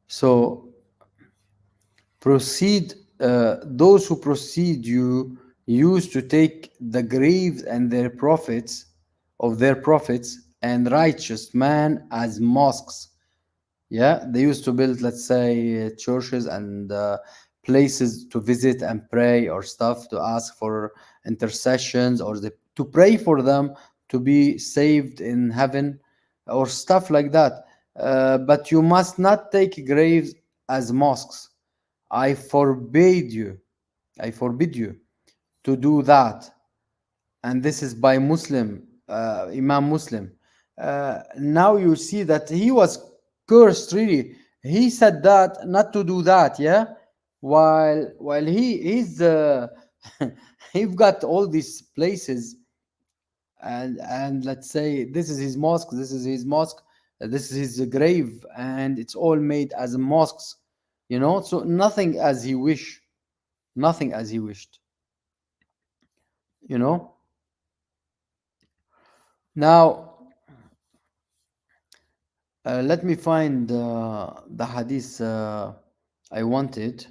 [SPEAKER 2] So proceed. Those who proceed you used to take the graves and their prophets and righteous man as mosques. Yeah, they used to build, let's say, churches and places to visit and pray or stuff, to ask for intercessions, or to pray for them to be saved in heaven or stuff like that. But you must not take graves as mosques. I forbid you, I forbid you to do that. And this is by Muslim, Imam Muslim. Now you see that he was cursed, really. He said that not to do that, yeah. While he's he's got all these places, and let's say this is his grave, and it's all made as mosques, you know. So nothing as he wished, you know. Now let me find the hadith I wanted.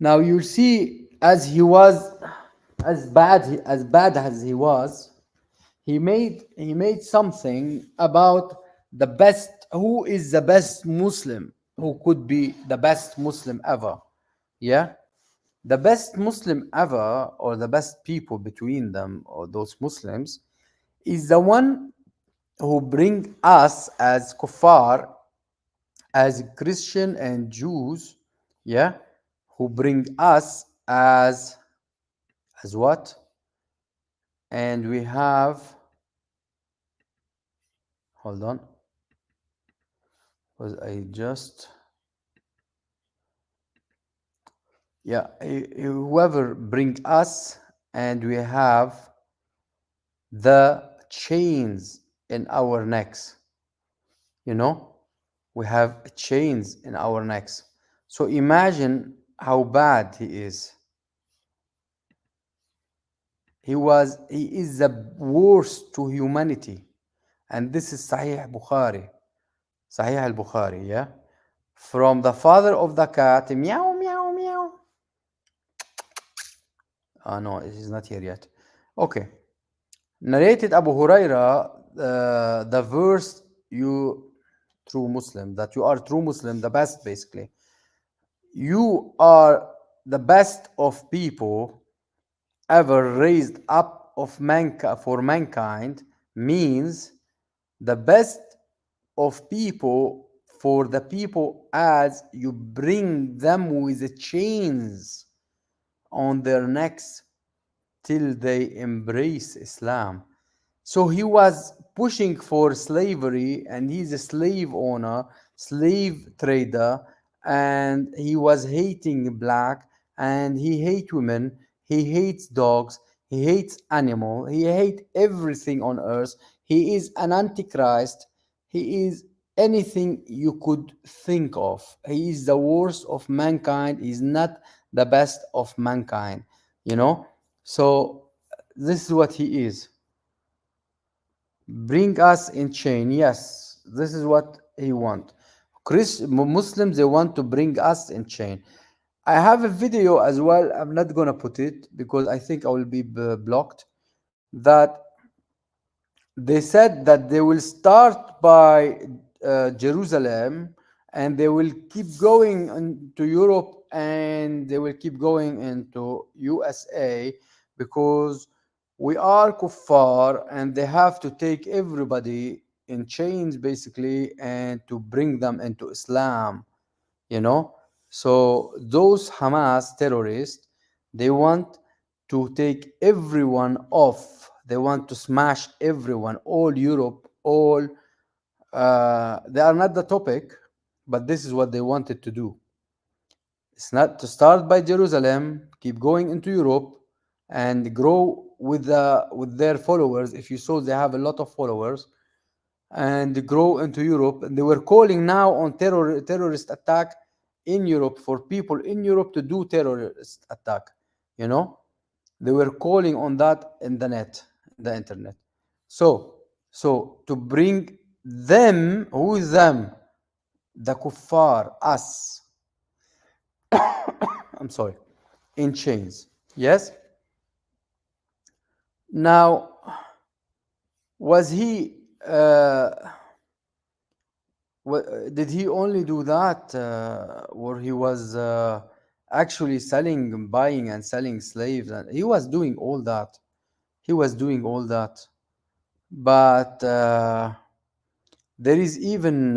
[SPEAKER 2] Now you'll see, as he was, as bad as he was, he made something about the best. Who is the best Muslim? Who could be the best Muslim ever? Yeah, the best Muslim ever, or the best people between them, or those Muslims, is the one who bring us as kuffar as Christian and Jews, yeah, who bring us as what? And we have, hold on, was I just, yeah, whoever bring us, and we have the chains in our necks, you know, we have chains in our necks. So imagine how bad he is. He is the worst to humanity. And this is Sahih Bukhari. Sahih al-Bukhari, yeah? From the father of the cat, meow, meow, meow. No, it is not here yet. Okay. Narrated Abu Huraira, the verse, you true Muslim, that you are true Muslim, the best basically. You are the best of people ever raised up for mankind means the best of people for the people as you bring them with the chains on their necks till they embrace Islam. So he was pushing for slavery, and he's a slave owner, slave trader, and he was hating black, and he hates women, he hates dogs, he hates animal, he hates everything on earth. He is an antichrist. He is anything you could think of. He is the worst of mankind. He's not the best of mankind, you know. So this is what he is. Bring us in chain. Yes, this is what he want. Muslims, they want to bring us in chain. I have a video as well. I'm not gonna put it because I think I will be blocked. That they said that they will start by Jerusalem, and they will keep going into Europe, and they will keep going into USA, because we are kuffar, and they have to take everybody in chains basically and to bring them into Islam, you know. So those Hamas terrorists, they want to take everyone off. They want to smash everyone, all Europe, all. They are not the topic, but this is what they wanted to do. It's not to start by Jerusalem, keep going into Europe, and grow with their followers. If you saw, they have a lot of followers, and grow into Europe. And they were calling now on terrorist attack in Europe, for people in Europe to do terrorist attack. You know, they were calling on that in the net, in the internet. So, so to bring them, who is them? The kuffar, us. I'm sorry, in chains. Yes. Now, was he? Did he only do that, where he was actually selling, buying, and selling slaves? And he was doing all that. He was doing all that. But there is even.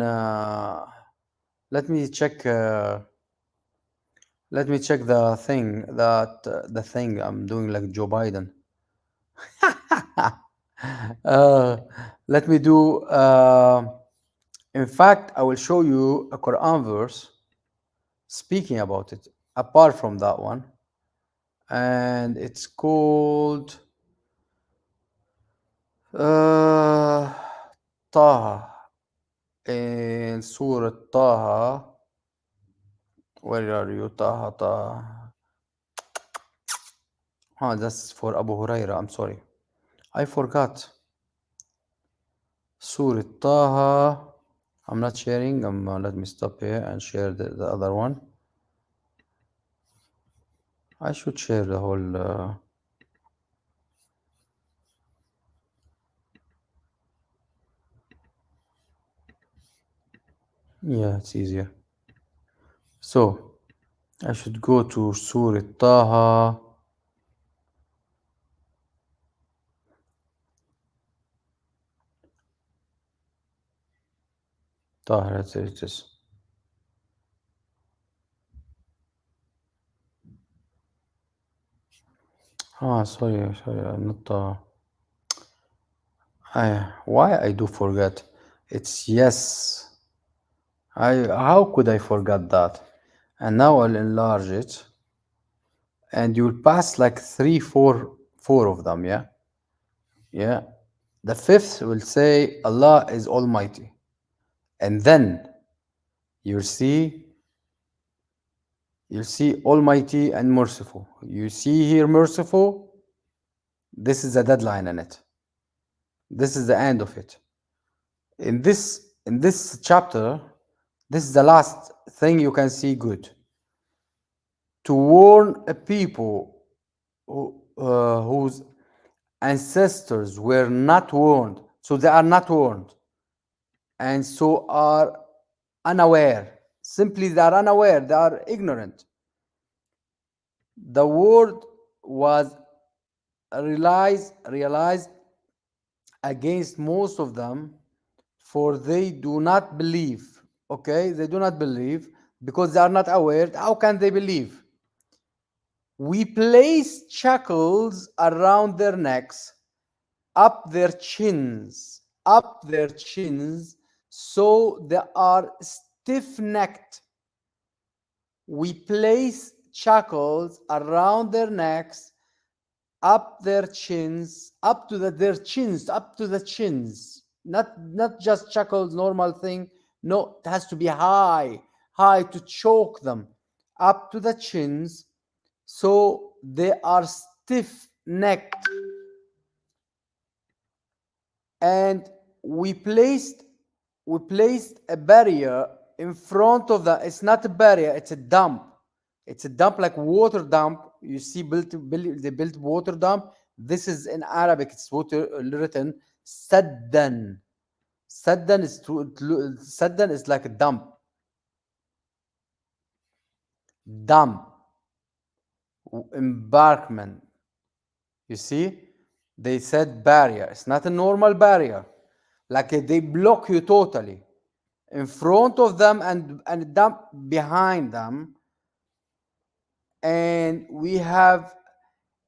[SPEAKER 2] Let me check. Let me check the thing that the thing I'm doing like Joe Biden. uh, Let me do. In fact, I will show you a Quran verse speaking about it, apart from that one, and it's called uh, Taha, in Surah Taha. Where are you, Taha? Taha. Oh, that's for Abu Huraira. I'm sorry, I forgot. Surah Taha. I'm not sharing. Let me stop here and share the other one. I should share the whole. Yeah, it's easier. So I should go to Surah Taha. Taha, let's say it is. Sorry, I'm not. Why I do forget? It's yes. How could I forget that? And now I'll enlarge it, and you'll pass like four of them. Yeah, yeah. The fifth will say Allah is Almighty, and then you'll see you'll see Almighty and Merciful. You see here Merciful. This is the deadline in it. This is the end of it. In this chapter, this is the last thing you can see good. To warn a people whose ancestors were not warned, so they are not warned, and so are unaware. Simply, they are unaware, they are ignorant. The word was realized against most of them, for they do not believe. Okay, they do not believe because they are not aware. How can they believe? We place shackles around their necks, up their chins, so they are stiff necked. We place shackles around their necks, up their chins, up to the chins. Not just shackles, normal thing. No, it has to be high to choke them, up to the chins, so they are stiff necked. And we placed a barrier in front of the. It's not a barrier, it's a dump. It's a dump, like water dump. You see, they built water dump. This is in Arabic, it's water written saddan. Saddan is like a dump, embarkment. You see, they said barrier. It's not a normal barrier. Like they block you totally in front of them and dump behind them. And we have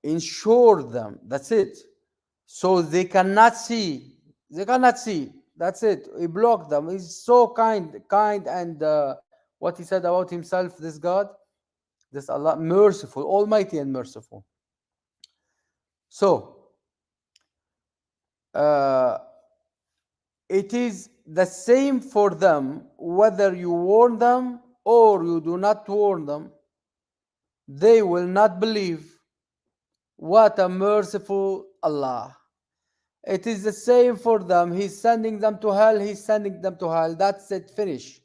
[SPEAKER 2] insured them. That's it. So they cannot see. They cannot see. That's it. We block them. He's so kind, and what he said about himself, this God, this Allah, merciful, almighty and merciful. So uh, it is the same for them, whether you warn them or you do not warn them, they will not believe. What a merciful Allah. It is the same for them. He's sending them to hell, He's sending them to hell. That's it, finish.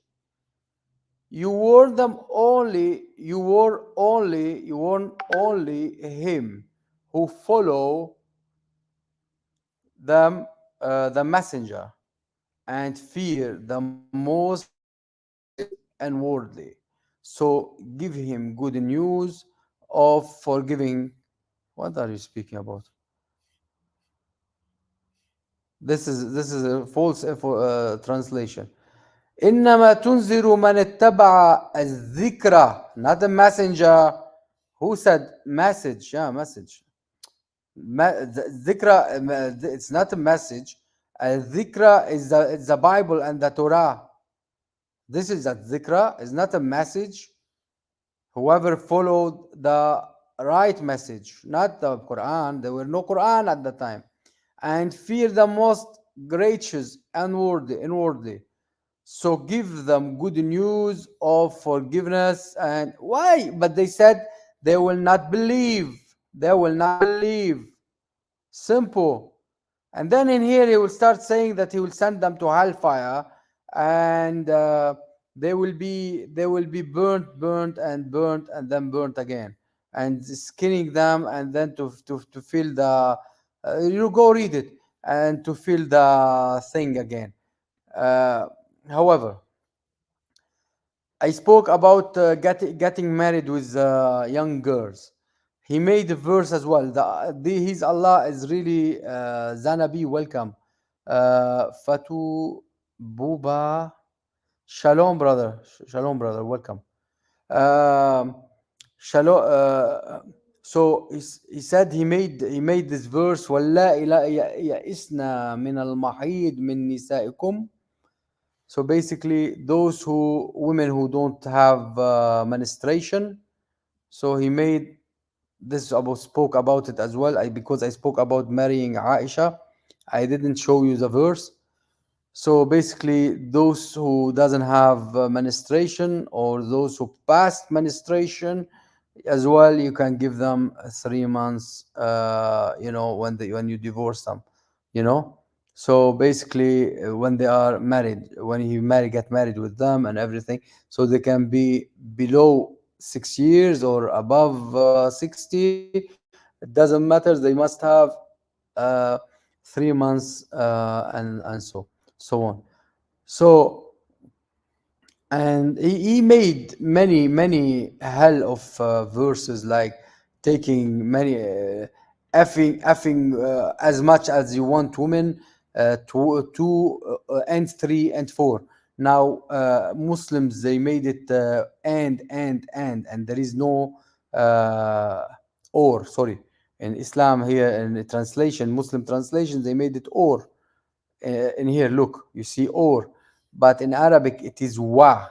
[SPEAKER 2] You warn them only, you warn only him who follow them, the messenger, and fear the most wise and worldly. So give him good news of forgiving. What are you speaking about? This is a false translation. إنما تنذر من اتبع الذكرى, not a messenger. Who said message? Yeah, message. Dhikra, it's not a message. Dhikra is the Bible and the Torah. This is a dhikra, is not a message. Whoever followed the right message, not the Quran. There were no Quran at the time. And fear the most gracious and worthy. So give them good news of forgiveness. And why? But they said they will not believe. They will not believe. Simple. And then in here he will start saying that he will send them to hellfire, and they will be burnt and then burnt again, and skinning them, and then to feel the you go read it, and to feel the thing again. Uh, However, I spoke about getting married with young girls. He made a verse as well. His Allah is really Zanabi, welcome. Fatu Buba. Shalom, brother. Shalom, brother. Welcome. Um, Shalom. So he said he made this verse واللائي لا يئسن من المحيض من نسائكم. So basically, those who women who don't have menstruation. So he made this about spoke about it as well. Because I spoke about marrying Aisha, I didn't show you the verse. So basically, those who doesn't have menstruation or those who passed menstruation as well, you can give them 3 months. When you divorce them, you know. So basically, when they are married, when you get married with them and everything, so they can be below 6 years or above 60. It doesn't matter. They must have uh, 3 months and so on. So, and he made many hell of verses, like taking many effing as much as you want women, two and three and four. Now Muslims, they made it and there is no uh, or, sorry, in Islam here, in the translation, Muslim translation, they made it or. In here, look, you see or, but in Arabic it is wa.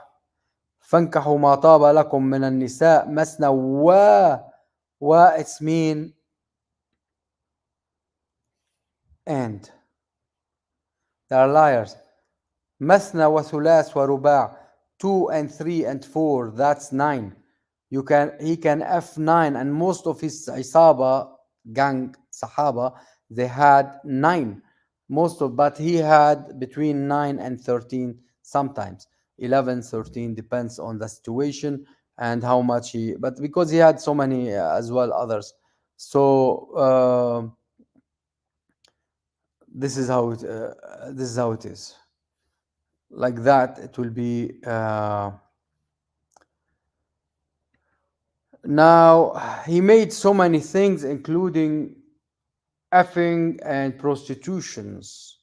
[SPEAKER 2] فانكحوا ما طاب لكم من النساء مثنى و it's mean and. They are liars. مثنى وثلاث ورباع. 2 and 3 and 4, that's 9. He can F9, and most of his Isaba gang Sahaba, they had 9. But he had between 9 and 13, sometimes 11, 13, depends on the situation and how much but because he had so many as well others. So this is how it is. Like that, it will be. Now he made so many things, including effing and prostitutions.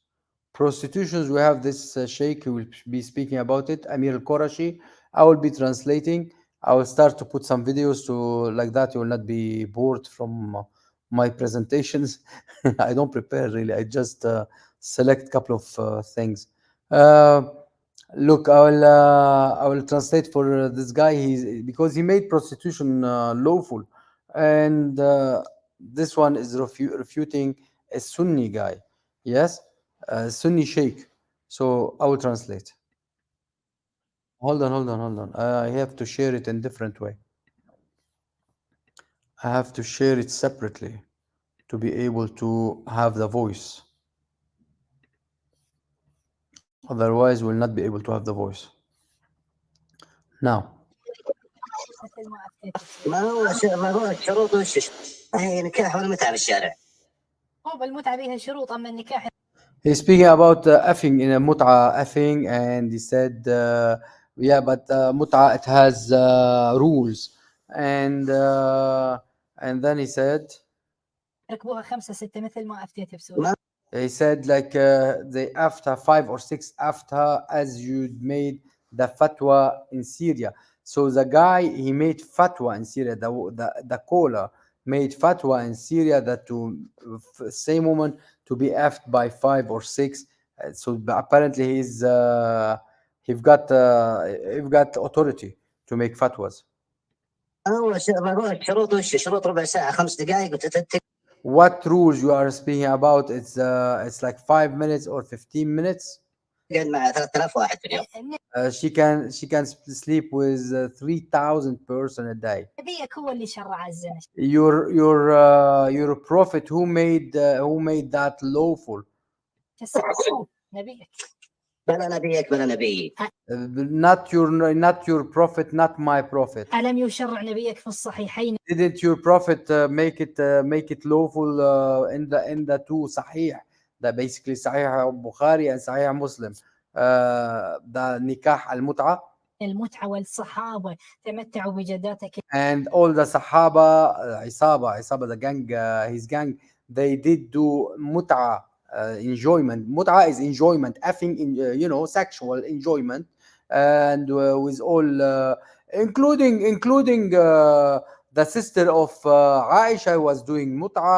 [SPEAKER 2] Prostitutions, we have this sheikh who will be speaking about it, Amir al-Qurashi. I will be translating. I will start to put some videos to, like that you will not be bored from my presentations. I don't prepare really. I just select a couple of things. Uh, Look, I will translate for this guy. He's because he made prostitution lawful, and this one is refuting a Sunni guy. Yes, Sunni sheikh. So I will translate. Hold on. I have to share it in different way. I have to share it separately to be able to have the voice. Otherwise, we'll not be able to have the voice. Now,
[SPEAKER 3] ما هو الشروط وش هي نكاح والمتعة بالشارع. هو بالمتعة بيها شروط، أما النكاح.
[SPEAKER 2] he's speaking about effing in a mut'a effing, and he said, yeah, but mut'a, it has rules, and then he said.
[SPEAKER 3] ركبوها 5 6 مثل ما أفتيت بسوريا.
[SPEAKER 2] He said, like, they after 5 or 6 after, as you made the fatwa in Syria. So the guy, he made fatwa in Syria. The caller made fatwa in Syria that to same woman to be effed by 5 or 6. So apparently he's got authority to make fatwas.
[SPEAKER 3] ما هو الشروط وش شروط ربع ساعة 5 دقائق وتتك.
[SPEAKER 2] What rules you are speaking about? It's like 5 minutes or 15 minutes.
[SPEAKER 3] قاعد مع 3000 واحد في اليوم.
[SPEAKER 2] She can sleep with 3,000 person a day.
[SPEAKER 3] نبيك هو اللي شرع الزنا.
[SPEAKER 2] Your prophet who made that lawful.
[SPEAKER 3] نبيك. بلا نبيك بلا نبي.
[SPEAKER 2] Not your prophet, not my prophet.
[SPEAKER 3] ألم يشرع نبيك في الصحيحين.
[SPEAKER 2] Didn't your prophet make it lawful in the two Sahih, that basically Sahih Bukhari and Sahih Muslim, the nikah al-mut'ah.
[SPEAKER 3] المتعة والصحابة تمتعوا بجداتك.
[SPEAKER 2] And all the Sahaba, Isaba, the gang, his gang, they did do mut'ah, enjoyment. Mut'ah is enjoyment, effing, sexual enjoyment, and with all, including the the sister of Aisha was doing mut'a.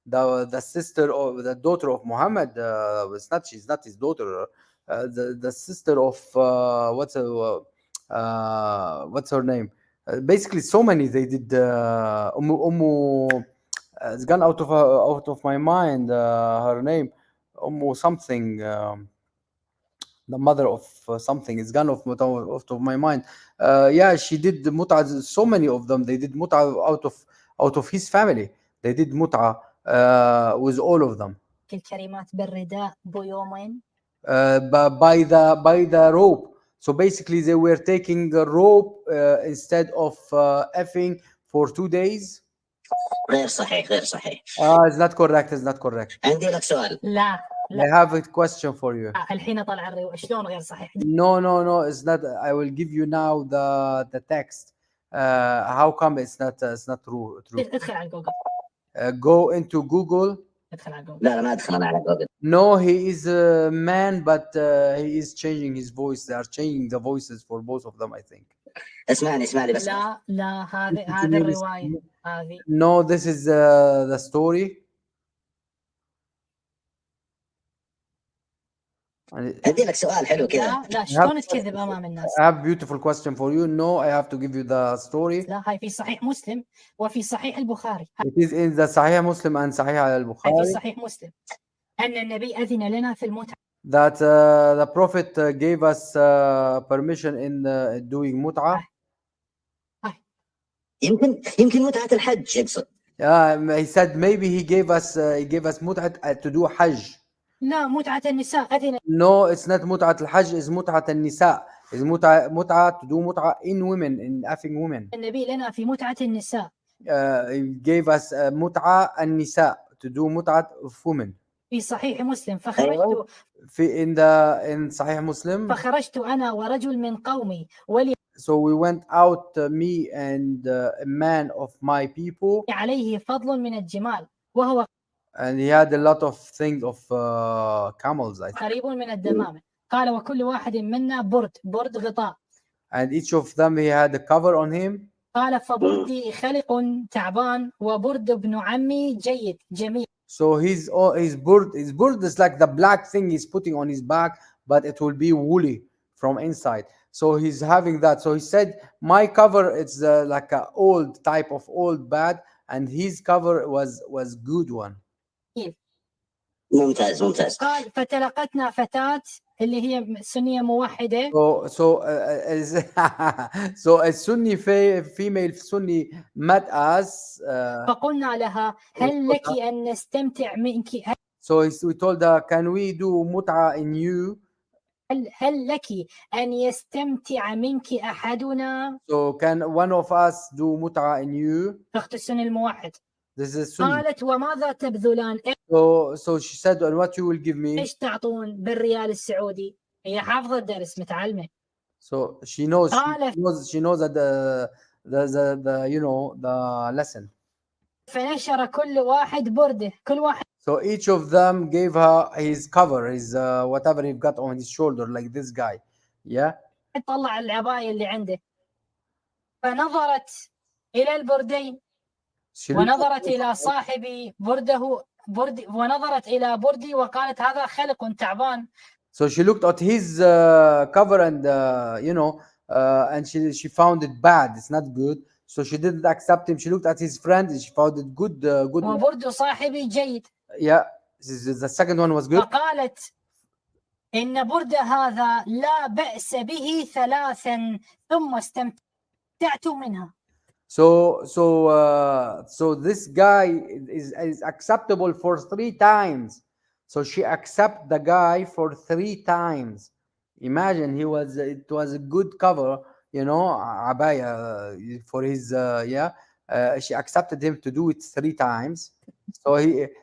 [SPEAKER 2] The sister of the daughter of Muhammad, was not she's not his daughter. The sister of what's her name? Basically, so many they did. It's gone out of my mind. Her name, something. The mother of something. It's gone out of my mind. Yeah, she did the mut'a. So many of them. They did mut'a out of his family. They did mut'a with all of them.
[SPEAKER 4] الكريمات بالرداء بيومين
[SPEAKER 2] By the rope. So basically, they were taking a rope instead of effing for 2 days.
[SPEAKER 3] غير صحيح غير صحيح.
[SPEAKER 2] It's not correct. It's not correct.
[SPEAKER 3] عندي لك سؤال.
[SPEAKER 4] لا
[SPEAKER 2] I have a question for you.
[SPEAKER 4] الحين طلع شلون غير صحيح؟
[SPEAKER 2] No, it's not. I will give you now the text. How come it's not true?
[SPEAKER 4] ادخل على جوجل.
[SPEAKER 2] Go into Google.
[SPEAKER 4] ادخل على جوجل.
[SPEAKER 3] لا ما أدخل أنا على جوجل.
[SPEAKER 2] No, he is a man, but he is changing his voice. They are changing the voices for both of them, I think.
[SPEAKER 3] اسمعني بس.
[SPEAKER 4] لا هذه الرواية هذه.
[SPEAKER 2] No, this is the story.
[SPEAKER 3] عندي لك سؤال حلو كذا.
[SPEAKER 4] لا شلون تكذب أمام الناس؟
[SPEAKER 2] I have a beautiful question for you. No, I have to give you the story.
[SPEAKER 4] لا هاي في صحيح مسلم وفي صحيح البخاري.
[SPEAKER 2] It is in the Sahih Muslim and Sahih
[SPEAKER 4] هاي في
[SPEAKER 2] al-Bukhari
[SPEAKER 4] صحيح مسلم أن النبي أذن لنا في المتعة.
[SPEAKER 2] that the Prophet gave us permission in doing mut'ah.
[SPEAKER 3] يمكن متعة الحج يقصد.
[SPEAKER 2] He said maybe he gave us mut'ah to do Hajj.
[SPEAKER 4] لا متعة النساء أذن.
[SPEAKER 2] No, it's not mut'at al-Hajj. It's mut'at al-Nisa. It's mut'ah to do mut'ah in women, in effing women.
[SPEAKER 4] النبي لنا في متعة النساء.
[SPEAKER 2] He gave us mut'ah al-Nisa to do mut'at of women.
[SPEAKER 4] في صحيح مسلم فخرجت
[SPEAKER 2] in Sahih Muslim.
[SPEAKER 4] فخرجت أنا ورجل من قومي ولي.
[SPEAKER 2] So we went out, me and a man of my people.
[SPEAKER 4] عليه فضل من الجمال وهو
[SPEAKER 2] And he had a lot of things of camels, I think.
[SPEAKER 4] قريب من الدمامة. قال وكل واحد منا برد غطاء.
[SPEAKER 2] And each of them he had a cover on him.
[SPEAKER 4] قال فبردي خلق تعبان وبرد ابن عمي جميل.
[SPEAKER 2] So his bird is like the black thing he's putting on his back, but it will be woolly from inside. So he's having that. So he said, my cover it's like a old type of old bad, and his cover was good one.
[SPEAKER 3] ممتاز.
[SPEAKER 4] قال فتلقتنا فتاة اللي هي سنية موحدة.
[SPEAKER 2] So a Sunni female Sunni met us.
[SPEAKER 4] فقلنا لها هل لك أن نستمتع منك؟
[SPEAKER 2] So we told her, can we do mut'a in you?
[SPEAKER 4] هل لك أن يستمتع منك أحدنا؟
[SPEAKER 2] So can one of us do mut'a in you?
[SPEAKER 4] أخت السني الموحد.
[SPEAKER 2] This is Sunni.
[SPEAKER 4] قالت وماذا تبذلان؟
[SPEAKER 2] So she said, and what you will give me?
[SPEAKER 4] إيش تعطون بالريال السعودي؟ هي حافظة الدرس متعلمة.
[SPEAKER 2] So she knows that the you know the lesson.
[SPEAKER 4] فنشر كل واحد برده كل واحد.
[SPEAKER 2] So each of them gave her his cover, his whatever he got on his shoulder, like this guy. Yeah.
[SPEAKER 4] طلع العباية اللي عنده. فنظرت إلى البردين. ونظرت إلى صاحبي ونظرت إلى بردي وقالت هذا خلق تعبان.
[SPEAKER 2] So she looked at his cover and you know and she found it bad. It's not good. So she didn't accept him. She looked at his friend and she found it good.
[SPEAKER 4] وبرد صاحبي جيد.
[SPEAKER 2] Yeah, the second one was good.
[SPEAKER 4] فقالت إن برد هذا لا بأس به ثلاثا ثم استمتعت منها.
[SPEAKER 2] So this guy is acceptable for 3 times. So she accepted the guy for 3 times. Imagine it was a good cover, you know, abaya for his she accepted him to do it 3 times.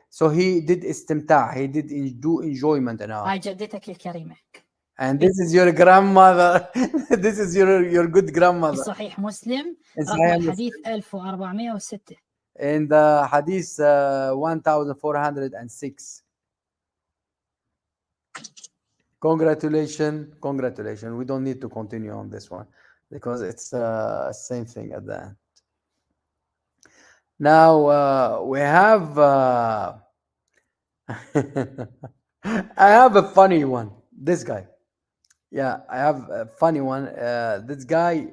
[SPEAKER 2] So he did istimta', he did do enjoyment enough.
[SPEAKER 4] هاي جدتك الكريمة.
[SPEAKER 2] And this is your grandmother. This is your good grandmother.
[SPEAKER 4] صحيح مسلم حديث 1406.
[SPEAKER 2] In the hadith 1406. Congratulations. We don't need to continue on this one because it's the same thing at the end. Now we have I have a funny one. This guy. Yeah, I have a funny one. This guy,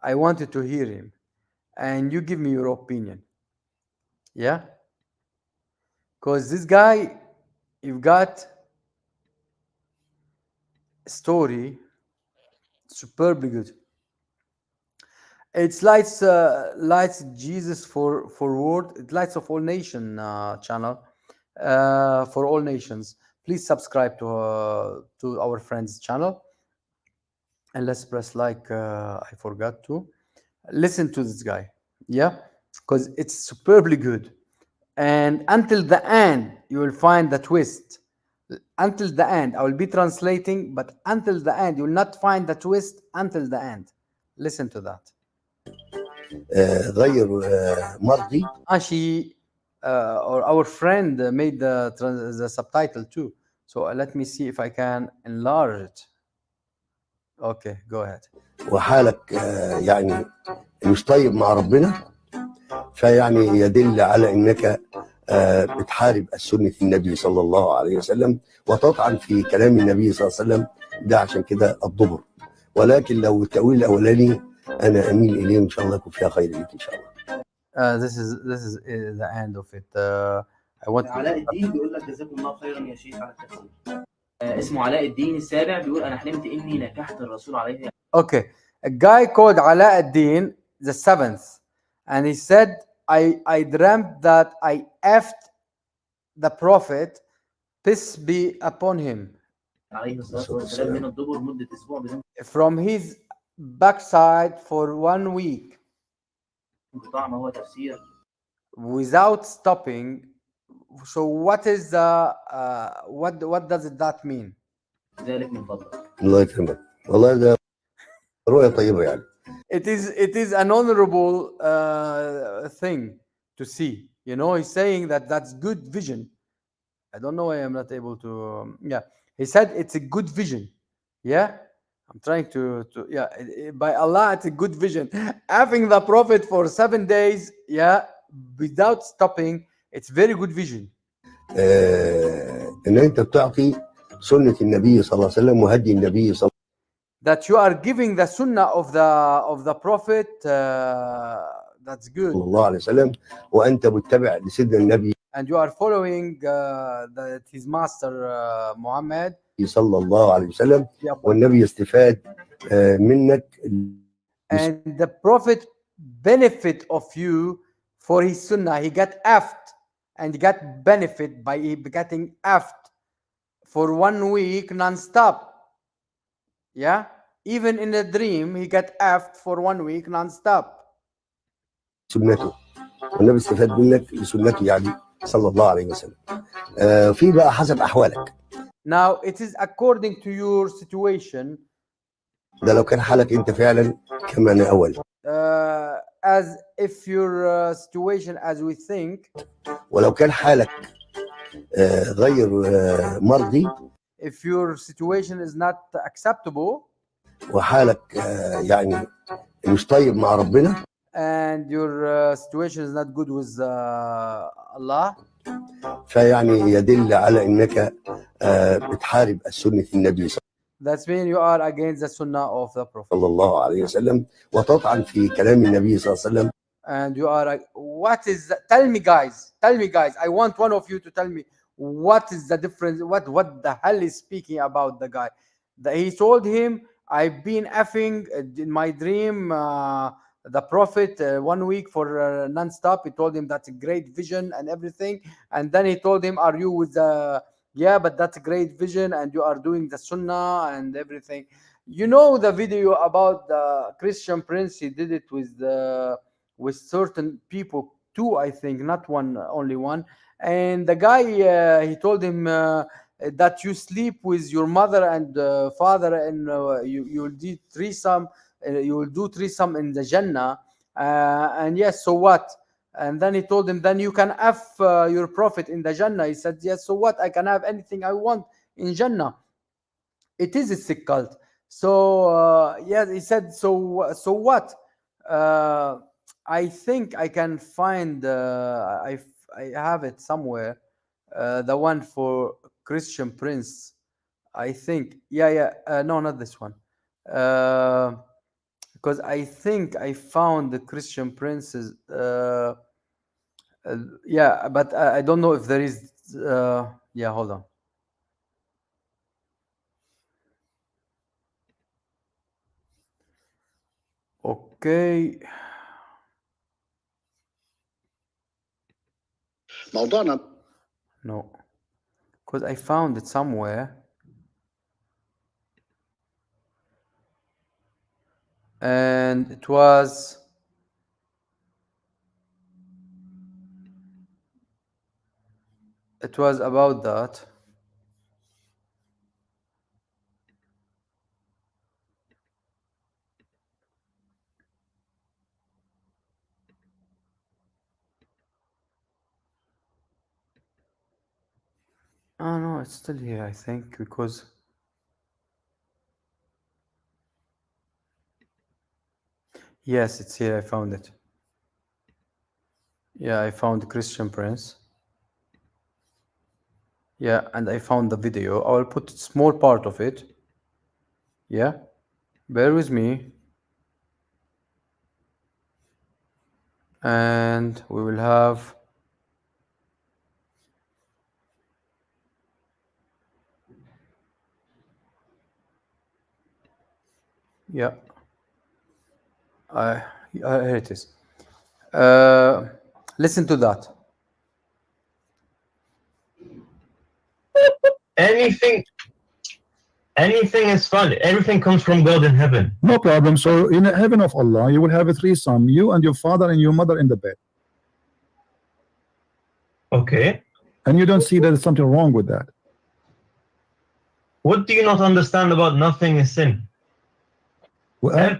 [SPEAKER 2] I wanted to hear him, and you give me your opinion. Yeah, because this guy, you've got a story superbly good. It's lights Jesus for world. It lights of all nation channel for all nations. Please subscribe to our friend's channel, and let's press like. I forgot to listen to this guy. Yeah, because it's superbly good. And until the end, you will find the twist. Until the end, I will be translating, but until the end, you will not find the twist until the end. Listen to that.
[SPEAKER 5] غير مرضي
[SPEAKER 2] She or our friend made the subtitle too. So let me see if I can enlarge it. Okay, go ahead.
[SPEAKER 5] وحالك يعني مش طيب مع ربنا، فيعني يدل على انك بتحارب سنة النبي صلى الله عليه وسلم وتطعن في كلام النبي صلى الله عليه وسلم. ده عشان كده الضبر، ولكن لو التأويل الأولاني أنا أميل إليه إن شاء الله يكون فيها خير ليك إن شاء الله.
[SPEAKER 2] This is the end of it. I want
[SPEAKER 6] علاء الدين بيقول لك جزاكم الله خيرا يا شيخ على التفسير. اسمه علاء الدين السابع بيقول انا حلمت اني نكحت الرسول عليه.
[SPEAKER 2] Okay, a guy called Ala ad-Din the seventh, and he said, I dreamt that I effed the prophet, peace be upon him,
[SPEAKER 6] عليه الصلاه والسلام من الدبر مده اسبوع بدون
[SPEAKER 2] from his backside for 1 week
[SPEAKER 6] انقطاع، ما هو تفسير
[SPEAKER 2] without stopping. So what is the what does that mean?
[SPEAKER 6] ذلك من فضلك.
[SPEAKER 5] الله يكرمك، والله ده رؤية طيبة يعني.
[SPEAKER 2] It is an honorable thing to see. You know, he's saying that that's good vision. I don't know why I'm not able to. Yeah, he said it's a good vision. Yeah, I'm trying to. Yeah, by Allah, it's a good vision. Having the Prophet for 7 days, yeah, without stopping, it's very good vision.
[SPEAKER 5] إن أنت بتعطي سنة النبي صلى الله عليه وسلم وهدي النبي صلى
[SPEAKER 2] That you are giving the sunnah of the Prophet. That's good.
[SPEAKER 5] الله عليه وسلم وأنت متبع لسيدنا النبي
[SPEAKER 2] And you are following his master Mohamed
[SPEAKER 5] صلى الله عليه وسلم،
[SPEAKER 2] yeah,
[SPEAKER 5] والنبي يستفاد منك.
[SPEAKER 2] and the Prophet benefit of you for his sunnah. He got effed and got benefit by getting effed for 1 week non-stop. Yeah, even in a dream he got effed for 1 week non-stop.
[SPEAKER 5] سنته، والنبي استفاد منك لسنته يعني صلى الله عليه وسلم. في بقى حسب أحوالك.
[SPEAKER 2] Now it is according to your situation.
[SPEAKER 5] ده لو كان حالك أنت فعلا كما أنا أول.
[SPEAKER 2] As if your situation as we think.
[SPEAKER 5] ولو كان حالك غير مرضي.
[SPEAKER 2] If your situation is not acceptable.
[SPEAKER 5] وحالك يعني مش طيب مع ربنا.
[SPEAKER 2] And your situation is not good with Allah.
[SPEAKER 5] فيعني يدل على انك بتحارب سنة النبي
[SPEAKER 2] That's mean you are against the sunnah of the Prophet
[SPEAKER 5] صلى الله عليه وسلم وتطعن في كلام النبي صلى الله عليه وسلم.
[SPEAKER 2] And you are what is that? Tell me guys, I want one of you to tell me what is the difference, what the hell is speaking about the guy. He told him, I've been effing in my dream the Prophet 1 week for non-stop. He told him that's a great vision and everything, and then he told him, are you with the but that's a great vision and you are doing the sunnah and everything. You know the video about the Christian prince, he did it with certain people too, I think, not one, only one. And the guy he told him that you sleep with your mother and father, and you will do threesome. You will do threesome in the Jannah. And yes, so what? And then he told him, then you can F your prophet in the Jannah. He said, yes, so what? I can have anything I want in Jannah. It is a sick cult. So yes, he said, so what? I think I can find. I have it somewhere. The one for Christian Prince. I think. Yeah. No, not this one. Uh, because I think I found the Christian Prince's. Yeah, but I don't know if there is. Yeah, hold on. Okay.
[SPEAKER 1] موضوعنا
[SPEAKER 2] No, because I found it somewhere, and it was about that. Oh no, it's still here, I think, because yes, it's here. I found it. Yeah, I found Christian Prince. Yeah, and I found the video. I will put a small part of it. Yeah, bear with me, and we will have. Yeah, here it is. Listen to that.
[SPEAKER 7] Anything is fun. Everything comes from God in heaven.
[SPEAKER 8] No problem. So in the heaven of Allah, you will have a threesome, you and your father and your mother in the bed.
[SPEAKER 7] Okay.
[SPEAKER 8] And you don't see that there's something wrong with that.
[SPEAKER 7] What do you not understand about nothing is sin?
[SPEAKER 8] Well,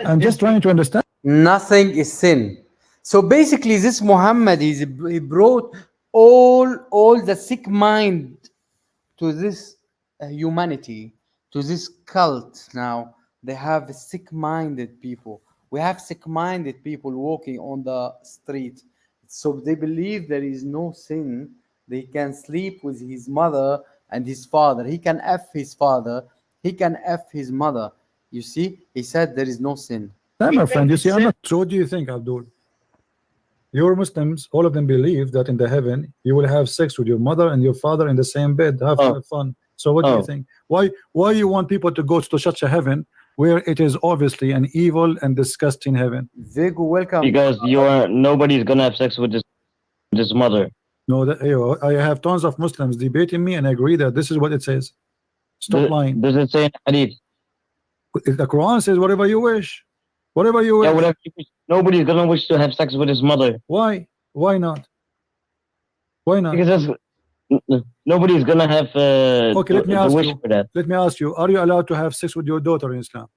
[SPEAKER 8] I'm just trying to understand.
[SPEAKER 2] Nothing is sin. So basically, this Muhammad, he brought all the sick mind to this humanity, to this cult. Now they have sick-minded people. We have sick-minded people walking on the street. So they believe there is no sin. They can sleep with his mother and his father. He can F his father. He can F his mother. You see, he said there is no sin.
[SPEAKER 8] My friend, you see, I'm not. So what do you think, Abdul? Your Muslims, all of them believe that in the heaven you will have sex with your mother and your father in the same bed, have fun. So what do you think? Why you want people to go to such a heaven where it is obviously an evil and disgusting heaven?
[SPEAKER 2] Vigo, welcome.
[SPEAKER 9] Because nobody's gonna have sex with this mother.
[SPEAKER 8] No, that I have tons of Muslims debating me, and I agree that this is what it says. Stop lying.
[SPEAKER 9] Does it say in Hadith?
[SPEAKER 8] The Quran says whatever you wish. Whatever you wish.
[SPEAKER 9] Yeah, whatever you wish. Nobody's gonna wish to have sex with his mother.
[SPEAKER 8] Why? Why not? Why not?
[SPEAKER 9] Because nobody's gonna have
[SPEAKER 8] okay, let me ask
[SPEAKER 9] wish
[SPEAKER 8] you.
[SPEAKER 9] For that.
[SPEAKER 8] Let me ask you, are you allowed to have sex with your daughter in Islam?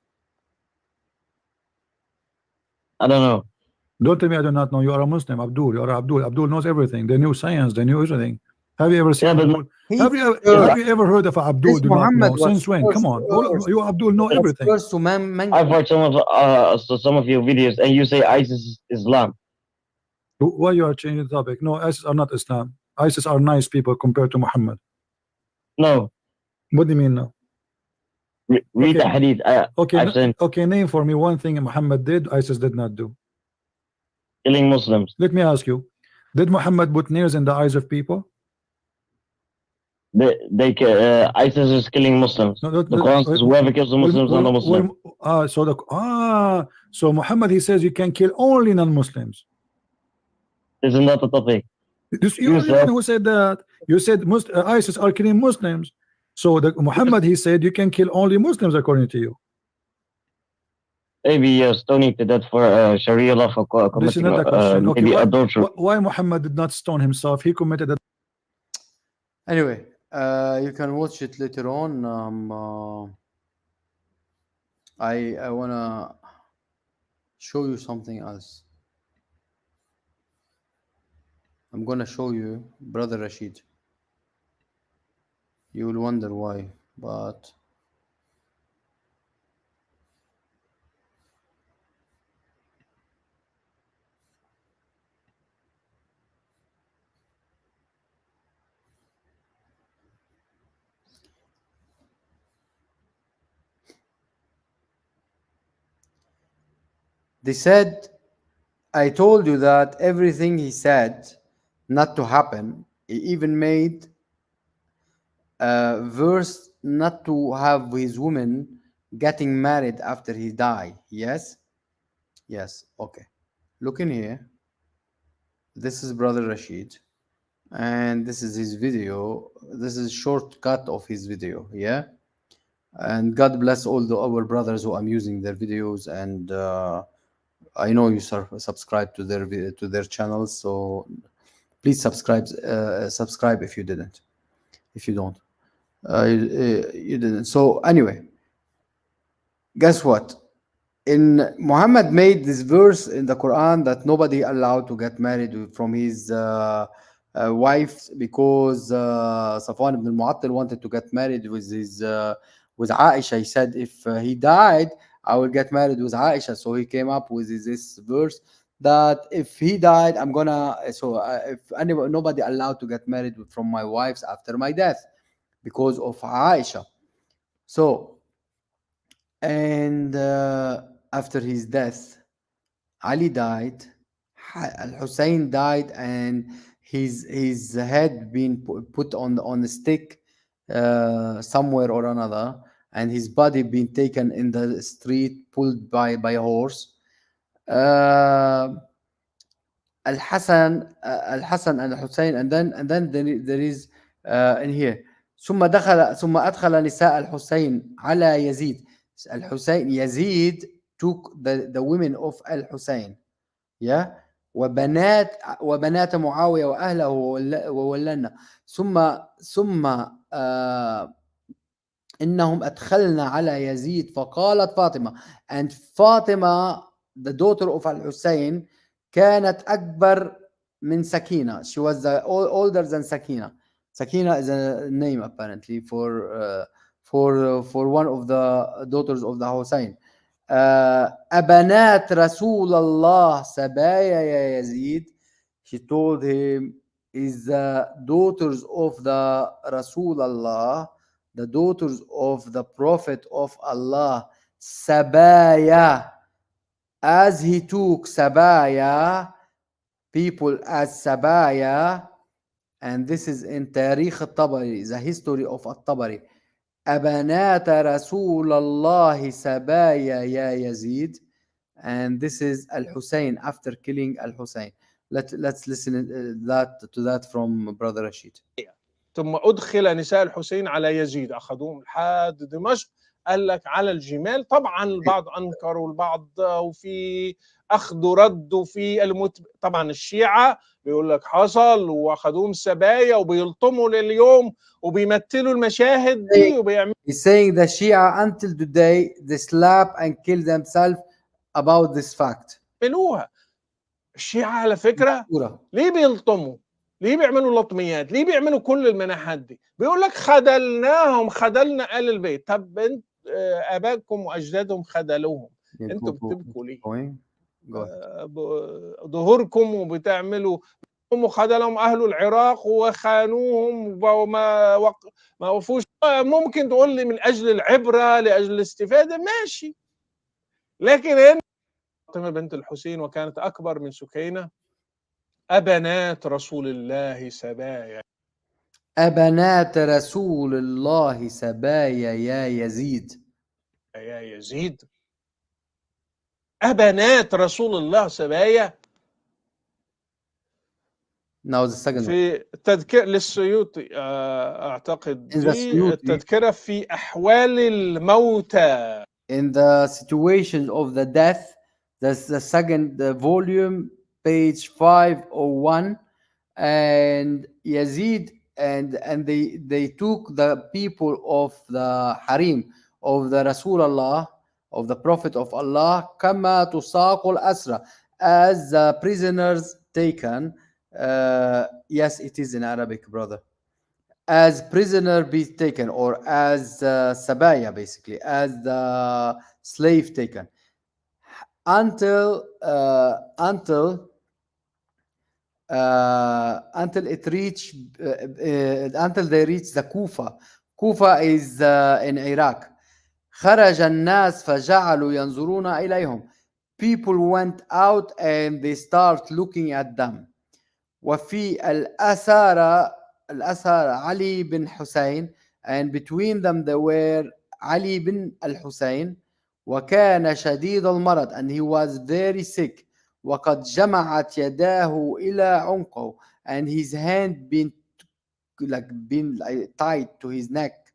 [SPEAKER 9] I don't know.
[SPEAKER 8] Don't tell me I do not know. You are a Muslim, Abdul. You are Abdul. Abdul knows everything. They knew science. They knew everything. Have you ever seen Abdul? Have you ever heard of Abdul do not know? Since when? Come on. You Abdul know everything.
[SPEAKER 9] I've watched some of your videos and you say ISIS is Islam.
[SPEAKER 8] Why you are changing the topic? No, ISIS are not Islam. ISIS are nice people compared to Muhammad.
[SPEAKER 9] No.
[SPEAKER 8] What do you mean no?
[SPEAKER 9] Read the hadith.
[SPEAKER 8] Okay, name for me one thing Muhammad did, ISIS did not do.
[SPEAKER 9] Killing Muslims.
[SPEAKER 8] Let me ask you, did Muhammad put nails in the eyes of people?
[SPEAKER 9] ISIS is killing Muslims. The Quran says whoever kills the Muslims is not a Muslim.
[SPEAKER 8] So Muhammad, he says you can kill only non-Muslims.
[SPEAKER 9] Isn't that the topic?
[SPEAKER 8] You're the one who said that. You said ISIS are killing Muslims. So Muhammad, he said you can kill only Muslims according to you.
[SPEAKER 9] Maybe stoning to death for Sharia law for committing maybe adultery.
[SPEAKER 8] Why Muhammad did not stone himself? He committed that.
[SPEAKER 2] Anyway, you can watch it later on. I wanna show you something else. I'm gonna show you, Brother Rashid. You will wonder why, but They said, I told you that everything he said not to happen. He even made a verse not to have his woman getting married after he died. Yes? Yes. Okay. Look in here. This is Brother Rashid. And this is his video. This is a shortcut of his video. Yeah. And God bless all our brothers who I'm using their videos, and I know you subscribe to their channels, so please subscribe if you didn't, if you don't, you didn't. So anyway, guess what? In Muhammad made this verse in the Quran that nobody allowed to get married from his wife, because Safwan ibn al-Mu'attal wanted to get married with his with Aisha. He said, if he died, I will get married with Aisha. So he came up with this verse that if he died, I'm gonna. So if nobody allowed to get married from my wives after my death, because of Aisha. So, and after his death, Ali died, Al-Hussein died, and his head been put on a stick somewhere or another, and his body been taken in the street, pulled by a horse. Al-Hassan and Al-Hussein, and then there is in here ثم أدخل نساء الحسين على يزيد. Al-Hussein, Yazid took the women of Al-Hussein, yeah, وبنات معاوية وأهله وولنا ثم إنهم أدخلنا على يزيد فقالت فاطمة, and Fatima, the daughter of Al-Hussein, كانت أكبر من سكينة. She was older than Sakina. Sakina is a name apparently for one of the daughters of the Hussein. أبنات رسول الله سبايا يا يزيد. She told him, is the daughters of the Rasulullah, the daughters of the Prophet of Allah, Sabaya, as he took Sabaya, people as Sabaya. And this is in Tarikh al-Tabari, the history of al-Tabari. أبنات رسول الله سبايا يا يزيد. And this is Al-Hussein after killing Al-Hussein. Let's listen to that from Brother Rashid.
[SPEAKER 10] ثم أدخل نساء الحسين على يزيد، أخذوهم لحد دمشق. قال لك على الجمال. طبعا البعض أنكر والبعض وفي أخذ ورد وفي طبعا الشيعة بيقول لك حصل وأخذوهم سبايا وبيلطموا لليوم وبيمثلوا المشاهد دي وبيعملوا.
[SPEAKER 2] He's saying the Shia until today they slap and kill themselves about this fact.
[SPEAKER 10] بيعملوها. الشيعة على فكرة ليه بيلطموا؟ ليه بيعملوا لطميات؟ ليه بيعملوا كل المناحات دي؟ بيقول لك خذلناهم، خذلنا آل البيت. طب انت آبائكم وأجدادهم خذلوهم، انتوا بتبكوا ليه؟ ظهوركم وبتعملوا هم خذلهم أهل العراق وخانوهم وما وقفوش. ممكن تقول لي من أجل العبرة لأجل الاستفادة، ماشي. لكن هنا فاطمة بنت الحسين وكانت أكبر من سكينة. أبنات رسول الله سبايا.
[SPEAKER 2] أبنات رسول الله سبايا يا يزيد.
[SPEAKER 10] يا يزيد. أبنات رسول الله سبايا.
[SPEAKER 2] Now the second
[SPEAKER 10] في التذكرة للسيوطي أعتقد دي التذكرة في أحوال الموتى.
[SPEAKER 2] In the situations of the death, that's the second volume, page 501. And Yazid and they took the people of the Harim of the Rasulullah, of the Prophet of Allah, كما تساق الأسرى, as the prisoners taken. Yes, it is in Arabic, brother. As prisoner be taken, or as sabaya, basically, as the slave taken, until it reach until they reach the Kufa. Kufa is in Iraq. خرج الناس فجعلوا ينظرون إليهم. people went out and they start looking at them. وفي الأسارة علي بن حسين, and between them there were علي بن الحسين, وكان شديد المرض, and he was very sick, وقد جمعت يداه إلى عنقه, and his hand been tied to his neck.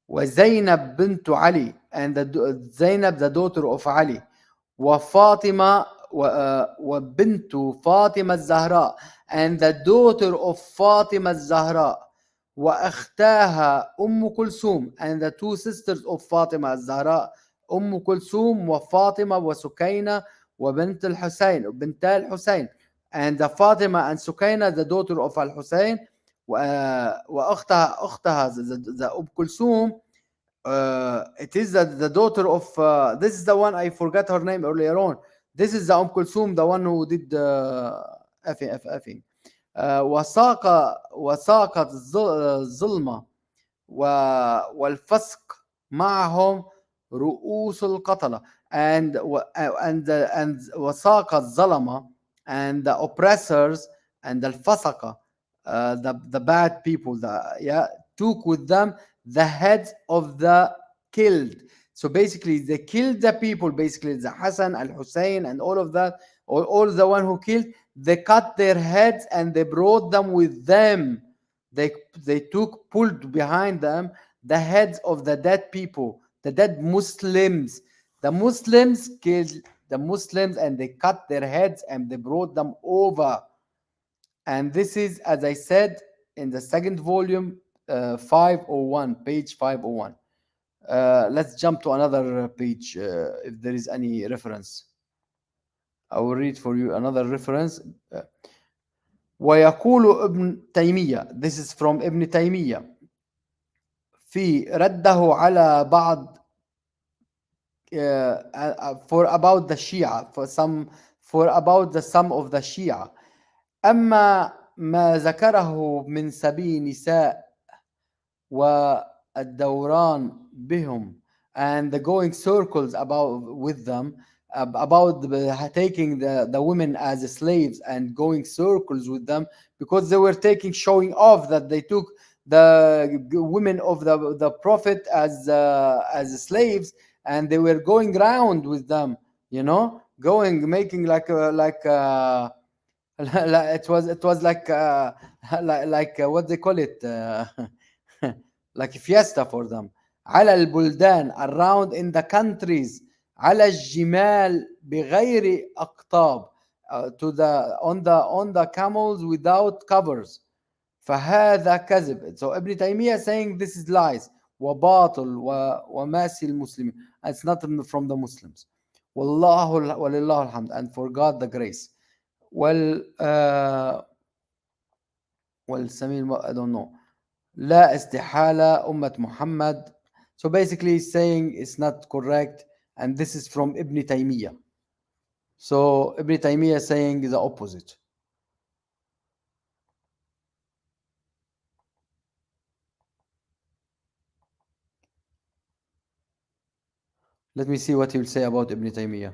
[SPEAKER 2] وزينب بنت علي, and Zainab the daughter of Ali, وفاطمة وبنت فاطمة الزهراء, and the daughter of فاطمة الزهراء, وأختاها أم كلثوم, and the two sisters of فاطمة الزهراء, أم كلثوم وفاطمة وسكينة وبنت الحسين وبنتا الحسين, and the Fatima and Sukaina the daughter of al-Hussein, وأختها the أم كلثوم, it is the daughter of this is the one I forgot her name earlier on. This is the Kulthum, the one who did F. وساقت الظلمة والفسق معهم رؤوس القتلة, and وساق الظلمة, and the oppressors, and the fasaka, the bad people, took with them the heads of the killed. So basically they killed the people, basically the Hassan, al-Hussein, and all of that, all the one who killed, they cut their heads and they brought them with them. They pulled behind them the heads of the dead people, the dead Muslims. The Muslims killed the Muslims and they cut their heads and they brought them over. And this is, as I said, in the second volume, 501, page 501. Let's jump to another page if there is any reference. I will read for you another reference. ويقول ابن تيمية, this is from ابن تيمية, في رده على بعض for about the Shia, for about the some of the Shia. أما ما ذكره من سبي نساء والدوران بهم, and the going circles with them, about taking the women as slaves and going circles with them, because they were showing off that they took the women of the Prophet as slaves, and they were going around with them, making like it was like what they call it, like a fiesta for them. على البلدان, around in the countries, على الجمال بغير أقطاب, on the camels without covers. فهذا كذب. So Ibn Taymiyyah saying this is lies, وباطل وماسي المسلمين. It's not from the Muslims. ولله الحمد, and for God the grace. والسميل, I don't know. لا استحالة أمة محمد. So basically he's saying it's not correct, and this is from Ibn Taymiyyah. So Ibn Taymiyyah saying the opposite. Let me see what he will say about Ibn Taymiyyah.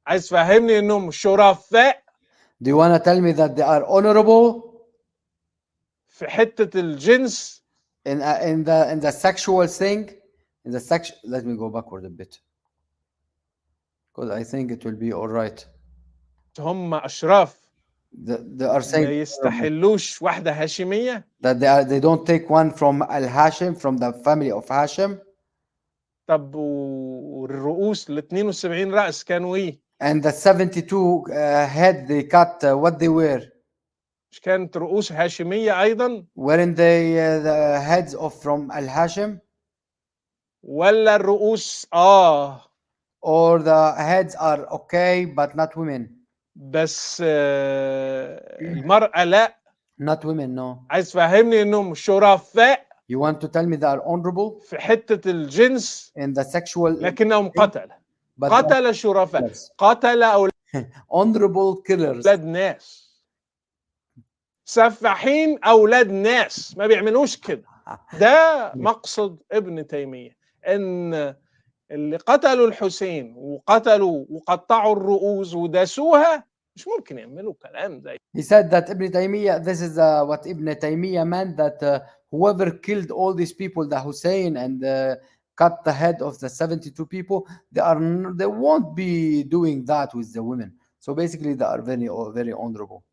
[SPEAKER 10] عايز فهمني انهم شرفاء.
[SPEAKER 2] Do you want to tell me that they are honorable
[SPEAKER 10] في حتة الجنس
[SPEAKER 2] in the sexual thing, in the sex? Let me go backward a bit, because I think it will be all right.
[SPEAKER 10] هم أشراف.
[SPEAKER 2] They are saying
[SPEAKER 10] ما يستحلوش واحدة هاشمية.
[SPEAKER 2] that they don't take one from al-Hashim, from the family of Hashim.
[SPEAKER 10] طب والرؤوس ال 72 رأس كانوا ايه؟
[SPEAKER 2] And the 72 head they cut, what they were?
[SPEAKER 10] مش كانت رؤوس هاشمية أيضا؟
[SPEAKER 2] Weren't they the heads of from al-Hashim?
[SPEAKER 10] ولا الرؤوس
[SPEAKER 2] or the heads are okay but not women?
[SPEAKER 10] بس المرأة لا.
[SPEAKER 2] Not women, no.
[SPEAKER 10] عايز فهمني انهم شرفاء.
[SPEAKER 2] You want to tell me they are honorable
[SPEAKER 10] في حتة الجنس
[SPEAKER 2] in the sexual,
[SPEAKER 10] لكنهم قتل شرفاء، قتل أولاد
[SPEAKER 2] honorable killers،
[SPEAKER 10] أولاد ناس، سفاحين أولاد ناس، ما بيعملوش كده. ده مقصد ابن تيمية، إن اللي قتلوا الحسين وقتلوا وقطعوا الرؤوس وداسوها مش ممكن يعملوا كلام زي.
[SPEAKER 2] He said that Ibn Taymiyyah, this is what Ibn Taymiyyah meant, that whoever killed all these people, the Hussein, and cut the head of the 72 people, they won't be doing that with the women. So basically, they are very, very honorable.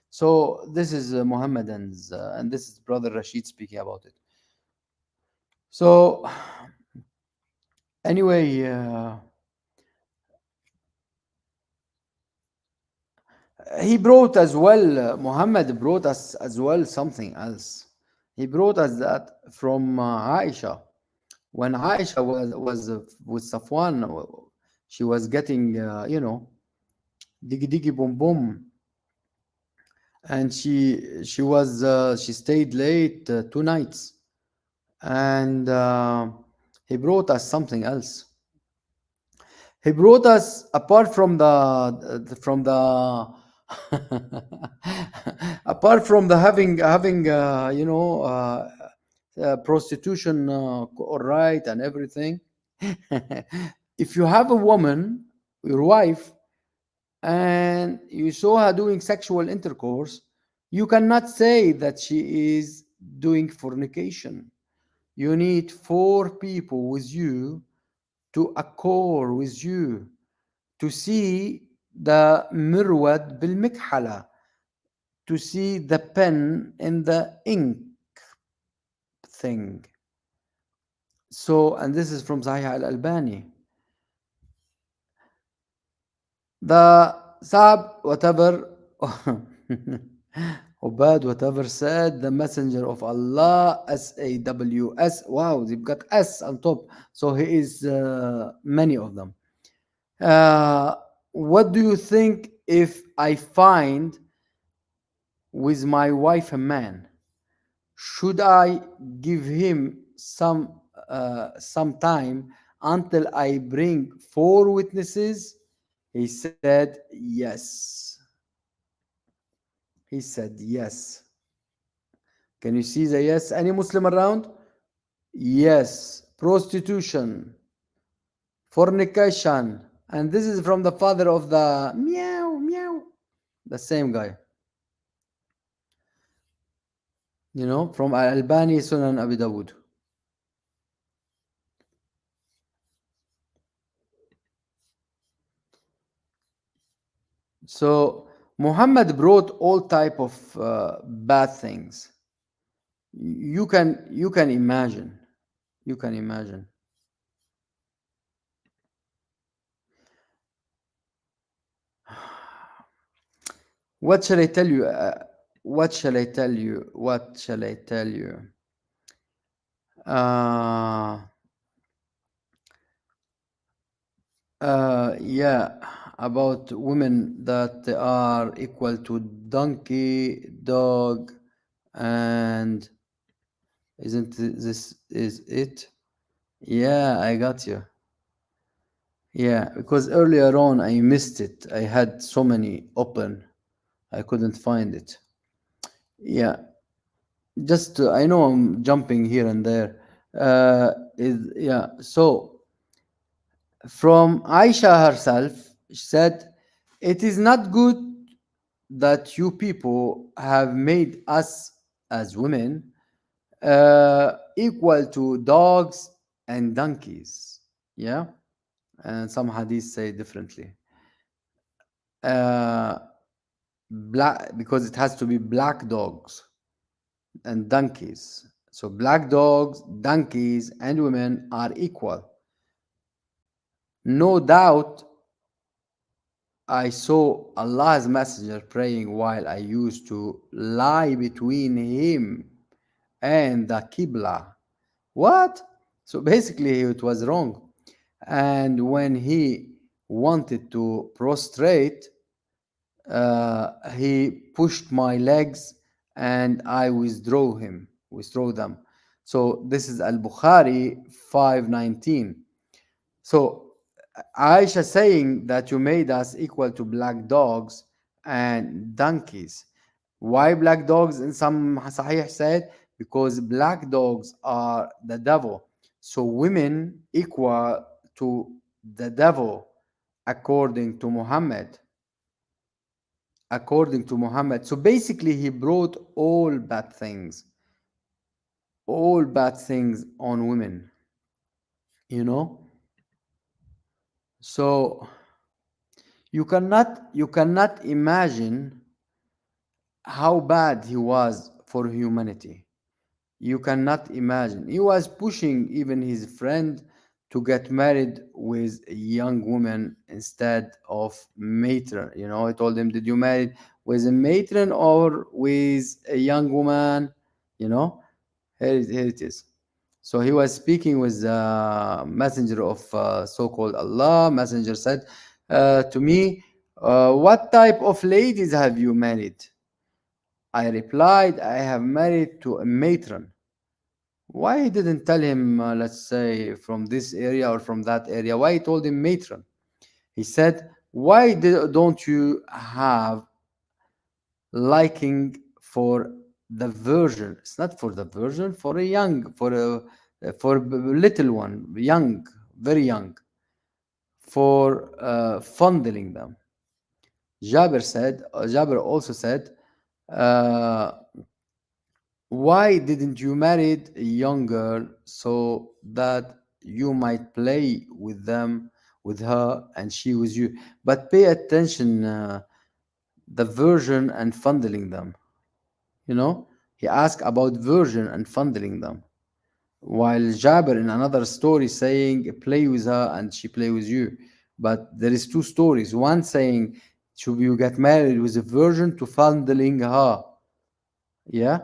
[SPEAKER 2] So this is Muhammadan's, and this is Brother Rashid speaking about it. So anyway, he brought as well, Muhammad brought us as well something else. He brought us that from Aisha. When Aisha was with Safwan, she was getting, diggy diggy boom boom. And she stayed late 2 nights. And he brought us something else. He brought us, apart from the apart from the having prostitution right and everything. If you have a woman, your wife, and you saw her doing sexual intercourse, you cannot say that she is doing fornication. You need 4 people with you to accord with you, to see the mirwad bil mikhala, to see the pen in the ink thing. So, and this is from Sahih al-Albani. The Sab, whatever, Ubad, whatever said, the messenger of Allah, S-A-W-S. Wow, they've got S on top. So he is many of them. What do you think if I find with my wife a man? Should I give him some time until I bring 4 witnesses? He said yes. He said yes. Can you see the yes? Any Muslim around? Yes. Prostitution, fornication, and this is from the father of the meow meow, the same guy. From Al-Albani Sunan Abi Dawud. So Muhammad brought all type of bad things. You can imagine. You can imagine. What shall I tell you? What shall I tell you? What shall I tell you? Yeah, about women that they are equal to donkey, dog, and isn't this is it? Yeah, I got you. Yeah, because earlier on I missed it. I had so many open, I couldn't find it. Yeah, just I know I'm jumping here and there. So from Aisha herself, she said, "It is not good that you people have made us as women equal to dogs and donkeys." Yeah, and some hadiths say differently. Black, because it has to be black dogs and donkeys. So black dogs, donkeys, and women are equal. No doubt, I saw Allah's messenger praying while I used to lie between him and the Qibla. What? So basically, it was wrong. And when he wanted to prostrate, he pushed my legs and I withdraw them. So this is Al-Bukhari 519. So Aisha saying that you made us equal to black dogs and donkeys. Why black dogs? In some Sahih said, because black dogs are the devil. So women equal to the devil according to Muhammad. According to Muhammad. So basically, he brought all bad things on women, you know. So you cannot imagine how bad he was for humanity. You cannot imagine. He was pushing even his friend to get married with a young woman instead of matron. You know, I told him, did you marry with a matron or with a young woman? You know, here it is. So he was speaking with the messenger of so-called Allah. Messenger said to me, what type of ladies have you married? I replied, I have married to a matron. Why he didn't tell him, let's say, from this area or from that area? Why he told him matron? He said, why don't you have liking for the virgin? It's not for the virgin, for a young, for a little one, young, very young, for fondling them. Jabir also said, why didn't you marry a young girl so that you might play with them, with her, and she with you? But pay attention, the virgin and fondling them. You know, he asked about virgin and fondling them, while Jabir in another story saying play with her and she play with you. But there is two stories. One saying should you get married with a virgin to fondling her. Yeah,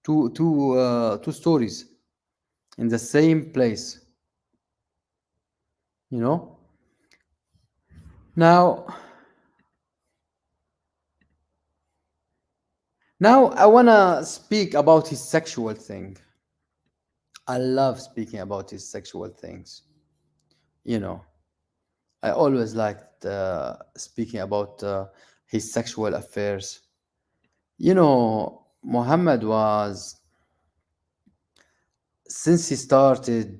[SPEAKER 2] two stories in the same place. You know. Now I wanna speak about his sexual thing. I love speaking about his sexual things. You know, I always liked speaking about his sexual affairs. You know, Muhammad was, since he started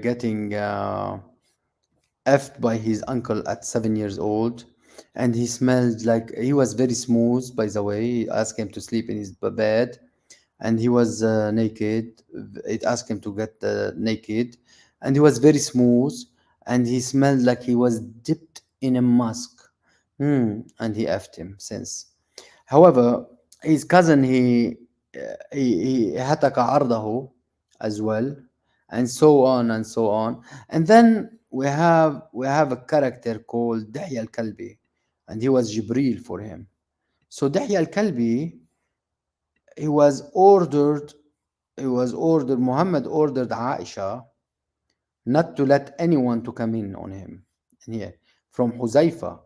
[SPEAKER 2] getting effed by his uncle at 7 years old, and he smelled like, he was very smooth, by the way. He asked him to sleep in his bed, and he was naked. It asked him to get naked, and he was very smooth, and he smelled like he was dipped in a musk. And he effed him since. However, his cousin, he hataka ardahu as well, and so on and so on. And then we have a character called Dihya al-Kalbi, and he was Jibril for him. So Dihya al-Kalbi, he was ordered, Muhammad ordered Aisha not to let anyone to come in on him. And here, from Huzaifa,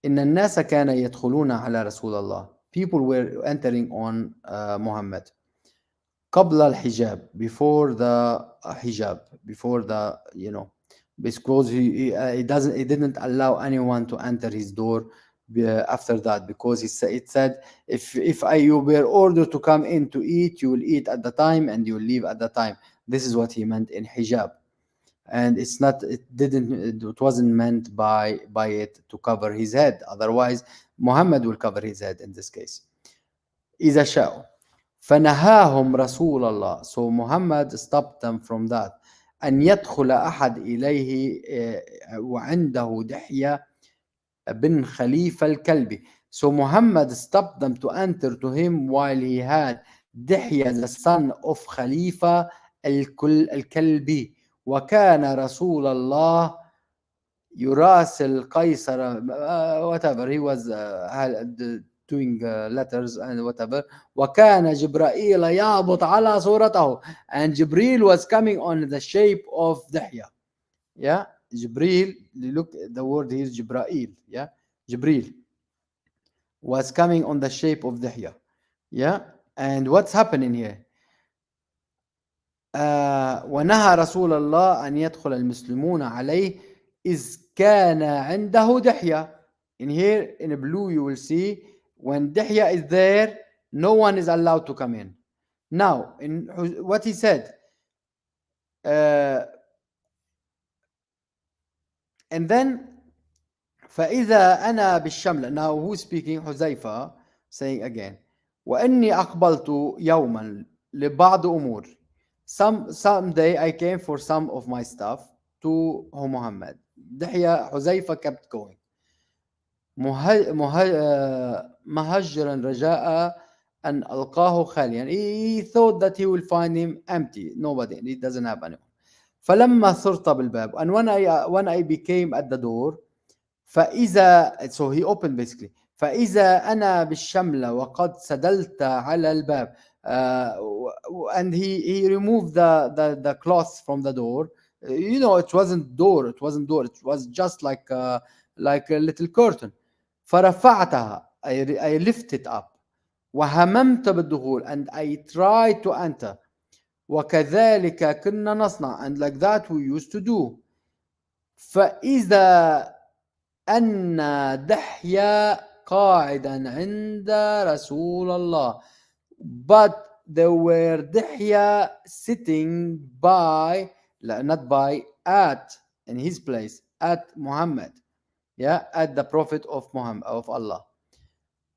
[SPEAKER 2] إن الناس كان يدخلون على رسول الله. People were entering on Muhammad. قبل الحجاب, before the hijab, before the, you know, because he didn't allow anyone to enter his door after that, because it said, if you were ordered to come in to eat, you will eat at the time and you will leave at the time. This is what he meant in hijab. And it wasn't meant by it to cover his head. Otherwise, Muhammad will cover his head in this case. إذا شاءوا فنهاهم رسول الله. So Muhammad stopped them from that. أن يدخل أحد إليه وعنده دحية بن خليفة الكلبي. So Muhammad stopped them to enter to him while he had Dihya, the son of Khalifa الكلبي. وكان رسول الله يراسل قيصر, whatever, he was doing letters and whatever. وكان جبرائيل يهبط على صورته, and Jibril was coming on the shape of Dihya. Yeah, Jibril, look, the word here is Jibra'il. Yeah, Jibril was coming on the shape of Dihya. Yeah, and what's happening here? ونهى رسول الله أن يدخل المسلمون عليه إذ كان عنده دحية. In here, in blue, you will see when Dihya is there, no one is allowed to come in. Now, in what he said, and then فإذا أنا بالشملة. Now who's speaking? حذيفة saying again. وإني أقبلت يوما لبعض أمور. Someday I came for some of my stuff to Muhammad. دحية حذيفة kept going. مهجرا رجاء أن ألقاه خاليا. He thought that he will find him empty. Nobody. He doesn't have anyone. فلما ثرت بالباب. And when I became at the door. فإذا so he opened basically. فإذا أنا بالشملة وقد سدلت على الباب. And he removed the cloth from the door. You know, it wasn't door. It was just like a little curtain. فرفعتها. I lifted up. وهممت بالدخول. And I tried to enter. وكذلك كنا نصنع. And like that we used to do. فإذا أن دحية قاعدا عند رسول الله. But there were دحية sitting by, not by, at, in his place, at Muhammad. Yeah, at the Prophet of Muhammad, of Allah.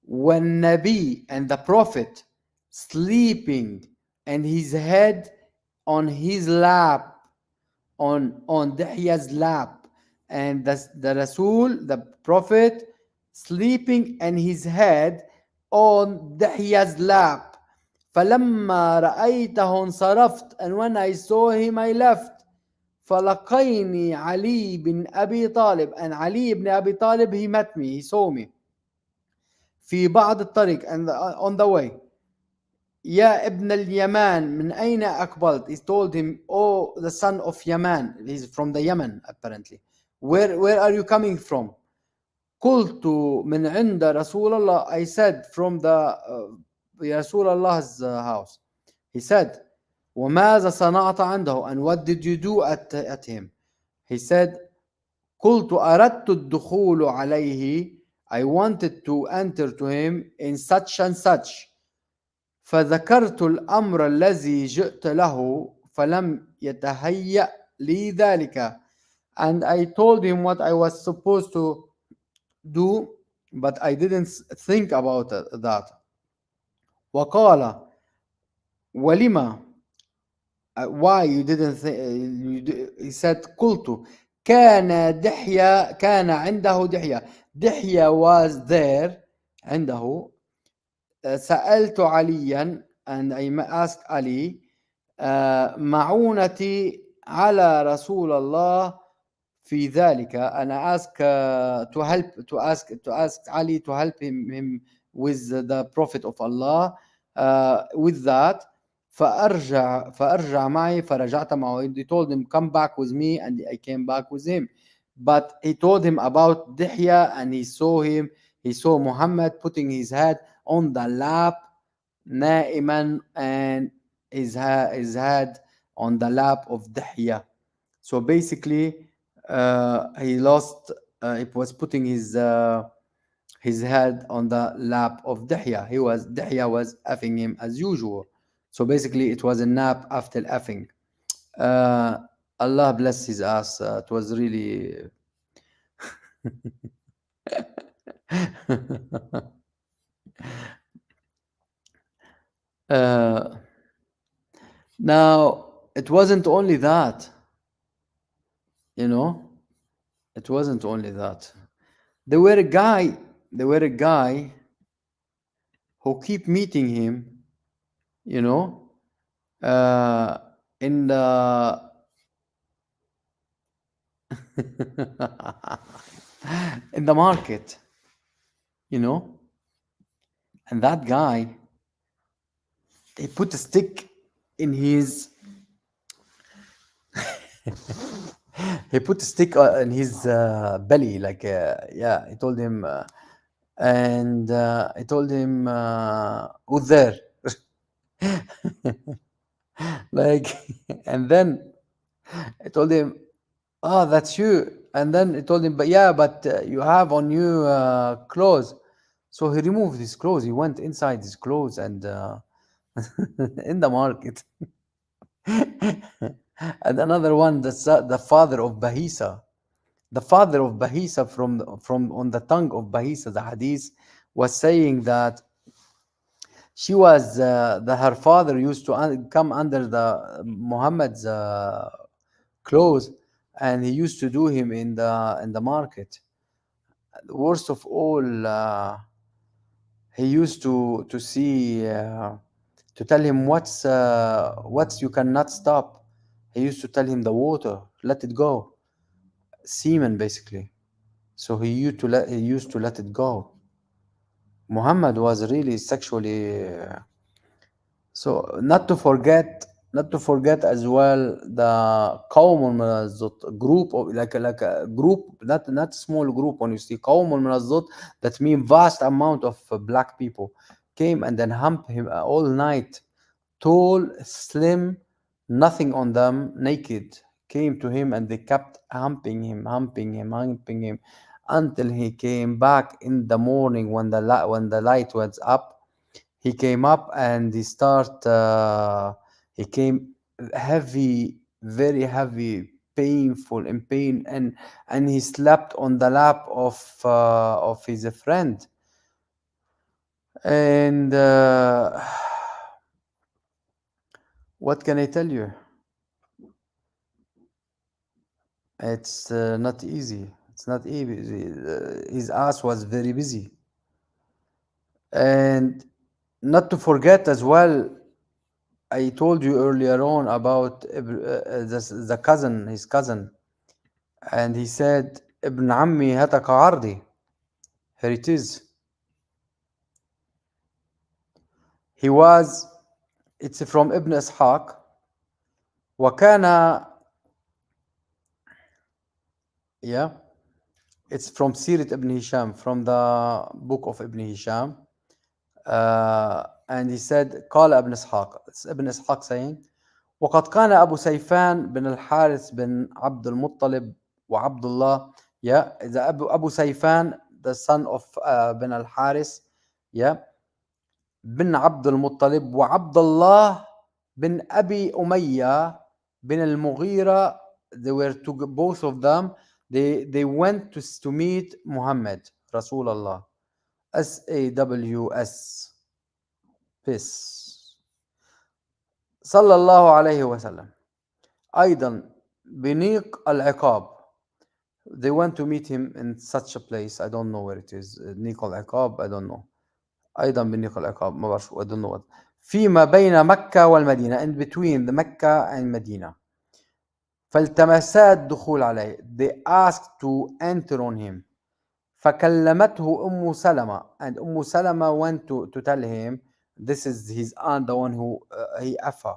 [SPEAKER 2] When Nabi and the Prophet sleeping and his head on his lap, on Dihya's lap, and the Rasul, the Prophet, sleeping and his head on Dihya's lap. فلما رأيته انصرفت. And when I saw him, I left. فلقيني علي بن أبي طالب. And Ali ibn Abi Talib, he met me, he saw me. في بعض الطريق, and on the way. يا ابن اليمان من أين أقبلت? He told him, oh, the son of Yaman. He's from the Yemen apparently. Where are you coming from? قلت من عند رسول الله. I said from the رسول Allah's house. He said, وماذا صنعت عنده? And what did you do at him? He said, قلت أردت الدخول عليه. I wanted to enter to him in such and such. فذكرت الأمر الذي جئت له فلم يتهيأ لي ذلك. And I told him what I was supposed to do, but I didn't think about that. وقال ولما? Why you didn't think? He said قلت كان عنده دحية was there عنده. سألت عليا, and I asked Ali, معونتي على رسول الله في ذلك. And I asked to ask Ali to help him with the Prophet of Allah with that. فأرجع معي فرجعت معه. He told him, come back with me, and I came back with him. But he told him about Dihya, and he saw Muhammad putting his head on the lap, نائما, and his head on the lap of Dihya. So basically, he was putting his head on the lap of Dihya. Dihya was effing him as usual. So basically, it was a nap after effing. Allah bless his ass. It was really. Now, it wasn't only that. You know, it wasn't only that. There were a guy who keep meeting him, you know, in the in the market, you know, and that guy, he put a stick in his he put a stick in his belly, like yeah. He told him, and I told him, who's there? Like, and then I told him, oh, that's you. And then I told him, but you have on you clothes. So he removed his clothes. He went inside his clothes and in the market. And another one, that's the father of Bahisa. The father of Bahisa, from on the tongue of Bahisa, the hadith was saying that she was her father used to come under the Muhammad's clothes, and he used to do him in the market. Worst of all, he used to see to tell him what's you cannot stop. He used to tell him the water, let it go, semen basically. So he used to let it go. Muhammad was really sexually. So not to forget as well the قوم من الزط, group of like a group, not small group. When you see قوم من الزط, that mean vast amount of black people came and then humped him all night. Tall, slim, nothing on them, naked, came to him and they kept humping him until he came back in the morning when the light was up. He came up and he came heavy, very heavy, painful, in pain, and he slept on the lap of his friend. And what can I tell you? It's not easy. It's not easy. His ass was very busy. And not to forget as well, I told you earlier on about the cousin, his cousin, and he said, "Ibn Ammi hataka ardi." Here it is. It's from Ibn Ishaq. وكان, yeah, it's from Sirat Ibn Hisham, from the book of Ibn Hisham. And he said, قال ابن إسحاق. It's Ibn Ishaq saying, وقد كان أبو سيفان بن الحارث بن عبد المطلب وعبد الله. Yeah, the Abu Sayfan, the son of bin al-Haris, yeah, bin Abd al-Muttalib, wa Abdullah bin Abi Umayyah bin al-Mughira. They were both of them. They went to meet Muhammad, Rasulullah, SAWS, peace, sallallahu alayhi wa sallam. أيضا بنيق العقاب. They went to meet him in such a place. I don't know where it is. نيق العقاب, I don't know. أيضا بنيق العقاب, ما بعرف, I don't know what. فيما بين مكة والمدينة, in between the Mecca and Medina. فالتمسا الدخول عليه. They asked to enter on him. فكلمته أم سلمة, and Umm Salama went to tell him, this is his aunt, the one who he afa.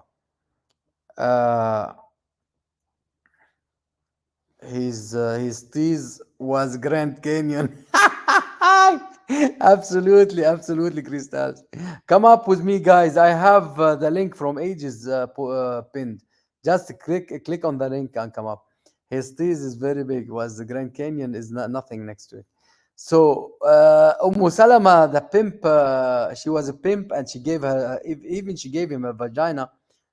[SPEAKER 2] His tease was Grand Canyon. Absolutely, Crystals. Come up with me, guys. I have the link from Ages pinned. Just click on the link and come up. His tease is very big. Was the Grand Canyon is nothing next to it. So Salama, the pimp, she was a pimp, and she gave him a vagina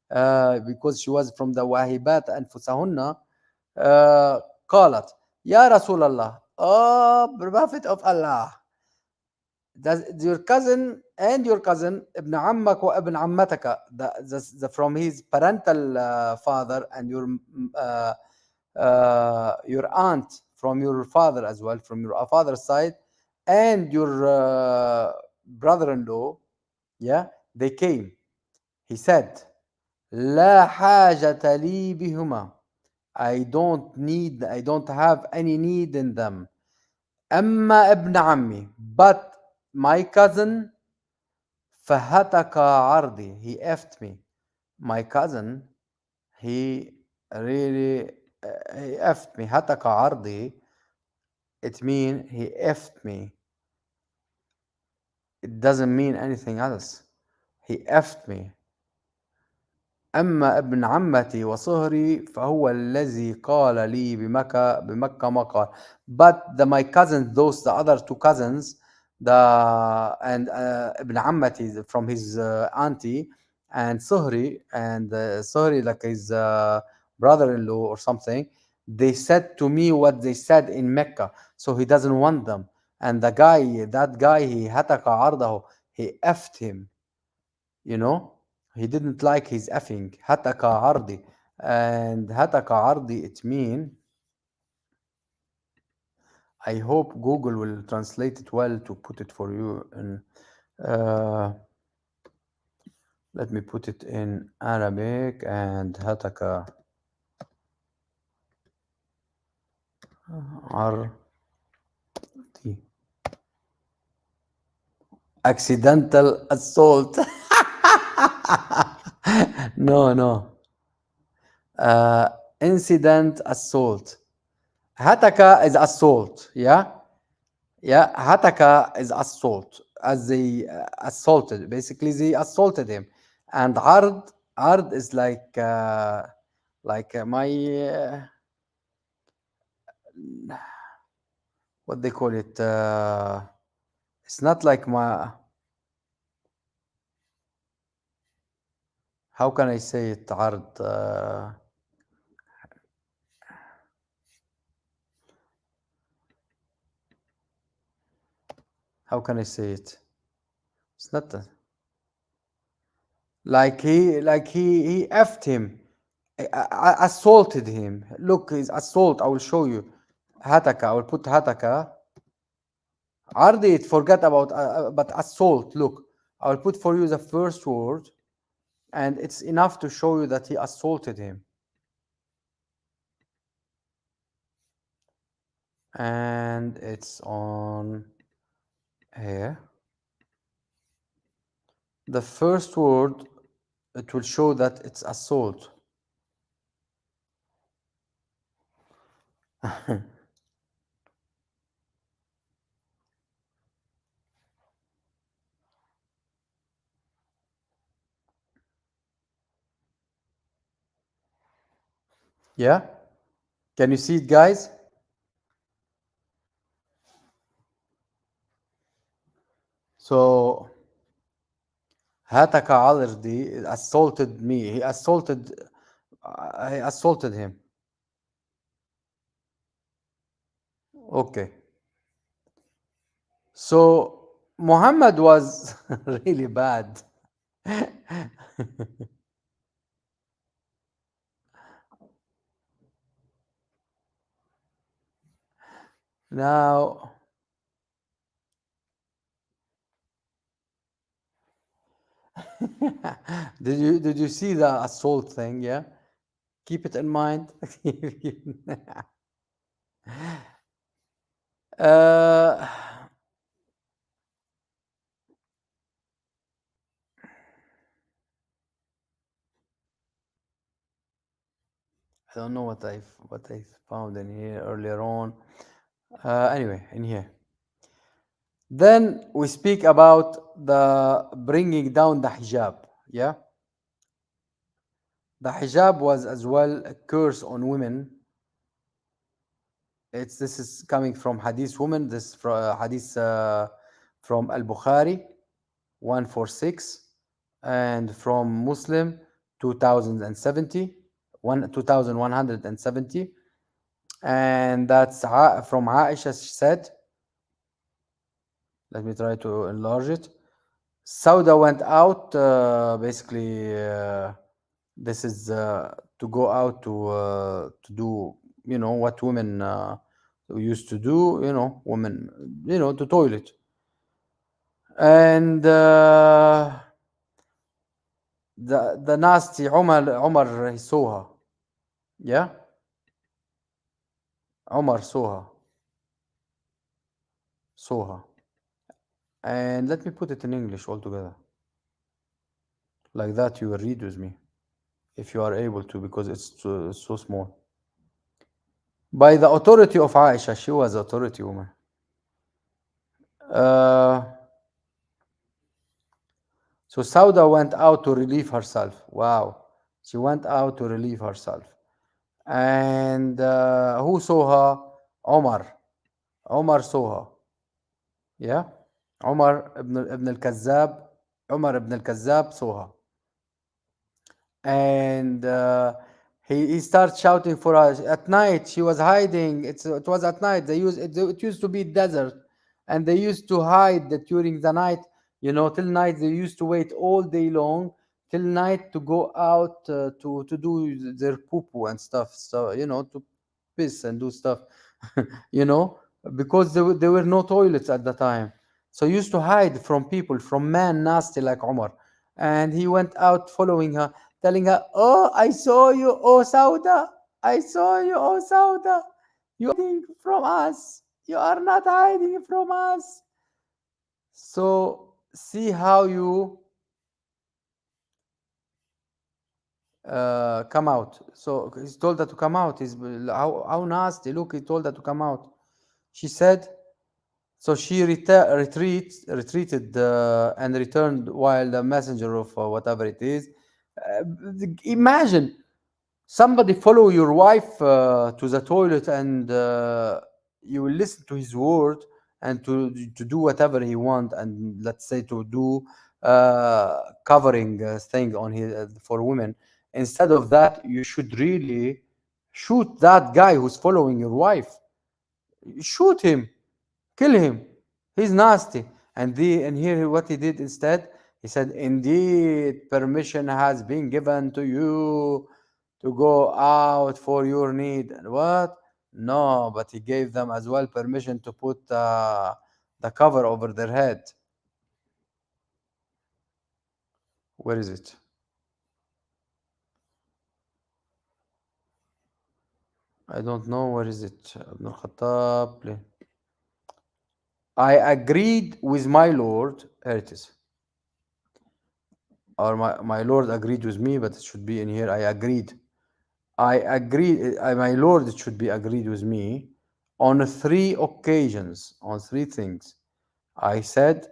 [SPEAKER 2] because she was from the Wahibat أنفسهن. قالت يا رسول الله, oh prophet of Allah, does your cousin and your cousin ابن عمك وابن عمتك, from his parental father, and your aunt from your father as well, from your father's side, and your brother-in-law, yeah, they came. He said, لا حاجة لي بهما. I don't have any need in them. أما ابن عمي, but my cousin, فهتك عرضي, he effed me. My cousin, he really he effed me. هتك عرضي, it means he effed me. It doesn't mean anything else. He effed me. أما ابن عمتي وصهري فهو الذي قال لي بمكة ما قال. But my cousins, the other two cousins, and ابن عمتي from his auntie, and Suhri, and Suhri like his brother-in-law or something, they said to me what they said in Mecca, so he doesn't want them. And that guy, he hataka ardahu, he effed him, you know, he didn't like his effing, hataka ardi. And hataka ardi, it mean, I hope Google will translate it well to put it for you. And let me put it in Arabic. And hataka ardi, accidental assault. No. Incident assault. Hataka is assault. Yeah. Hataka is assault, as they assaulted. Basically, they assaulted him. And ard is like my what they call it. It's not like my. How can I say it? Ard. How can I say it? It's not that. Like he effed him, assaulted him. Look, his assault. I will show you. Hataka. I will put hataka. Ardi, forget about but assault. Look, I will put for you the first word, and it's enough to show you that he assaulted him. And it's on here. The first word, it will show that it's assault. Yeah? Can you see it, guys? So Hataka Alardi assaulted me. He assaulted him. Okay. So Muhammad was really bad. Now, did you see the assault thing? Yeah, keep it in mind. I don't know what I found in here earlier on. Anyway, in here. Then we speak about the bringing down the hijab. Yeah. The hijab was as well a curse on women. This is coming from Hadith woman. This Hadith from Al-Bukhari 146, and from Muslim 2070, 2170, and that's from Aisha. She said, let me try to enlarge it. Sauda went out, basically, this is to go out to do, what women used to do, women, to toilet. And the nasty Umar, he saw her. Yeah? Umar saw her. And let me put it in English altogether. Like that you will read with me, if you are able to, because it's so small. By the authority of Aisha, she was authority woman. So Sauda went out to relieve herself. Wow. She went out to relieve herself. And who saw her? Omar. Omar saw her. Yeah? Omar ibn al-Kazzab. Omar ibn al-Kazzab saw her. And He starts shouting for us at night. She was hiding. It was at night. It used to be desert, and they used to hide during the night. Till night they used to wait all day long till night to go out to do their poo poo and stuff. So to piss and do stuff. you know, because there were no toilets at the time. So he used to hide from people, from man nasty like Omar. And he went out following her, telling her, "Oh, I saw you, oh Sauda. I saw you, oh Sauda. You're hiding from us. You are not hiding from us." So see how you come out. So he's told her to come out. How nasty. Look, he told her to come out. She said, so she retreated and returned while the messenger of whatever it is. Imagine somebody follow your wife to the toilet and you will listen to his word and to do whatever he want, and let's say to do covering thing on his for women. Instead of that, you should really shoot that guy who's following your wife. Shoot him, kill him. He's nasty. And here what he did instead, he said, "Indeed, permission has been given to you to go out for your need." And what? No, but he gave them as well permission to put the cover over their head. Where is it? I don't know. Where is it? Ibn Khattab. I agreed with my Lord. Here it is. Or my Lord agreed with me, but it should be in here. I agreed. My Lord, it should be agreed with me on 3 occasions, on 3 things. I said,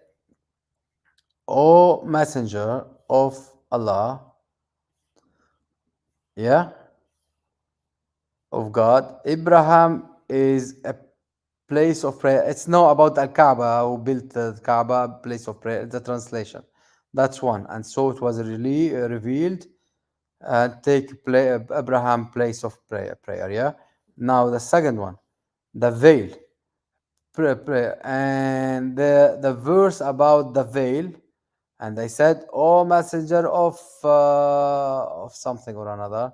[SPEAKER 2] "O Messenger of Allah, yeah, of God, Abraham is a place of prayer." It's not about Al-Kaaba, who built the Kaaba, place of prayer, the translation. That's one. And so it was really revealed, take Abraham place of prayer, yeah. Now the second one, the veil. Prayer. And the verse about the veil, and I said, "O messenger of something or another,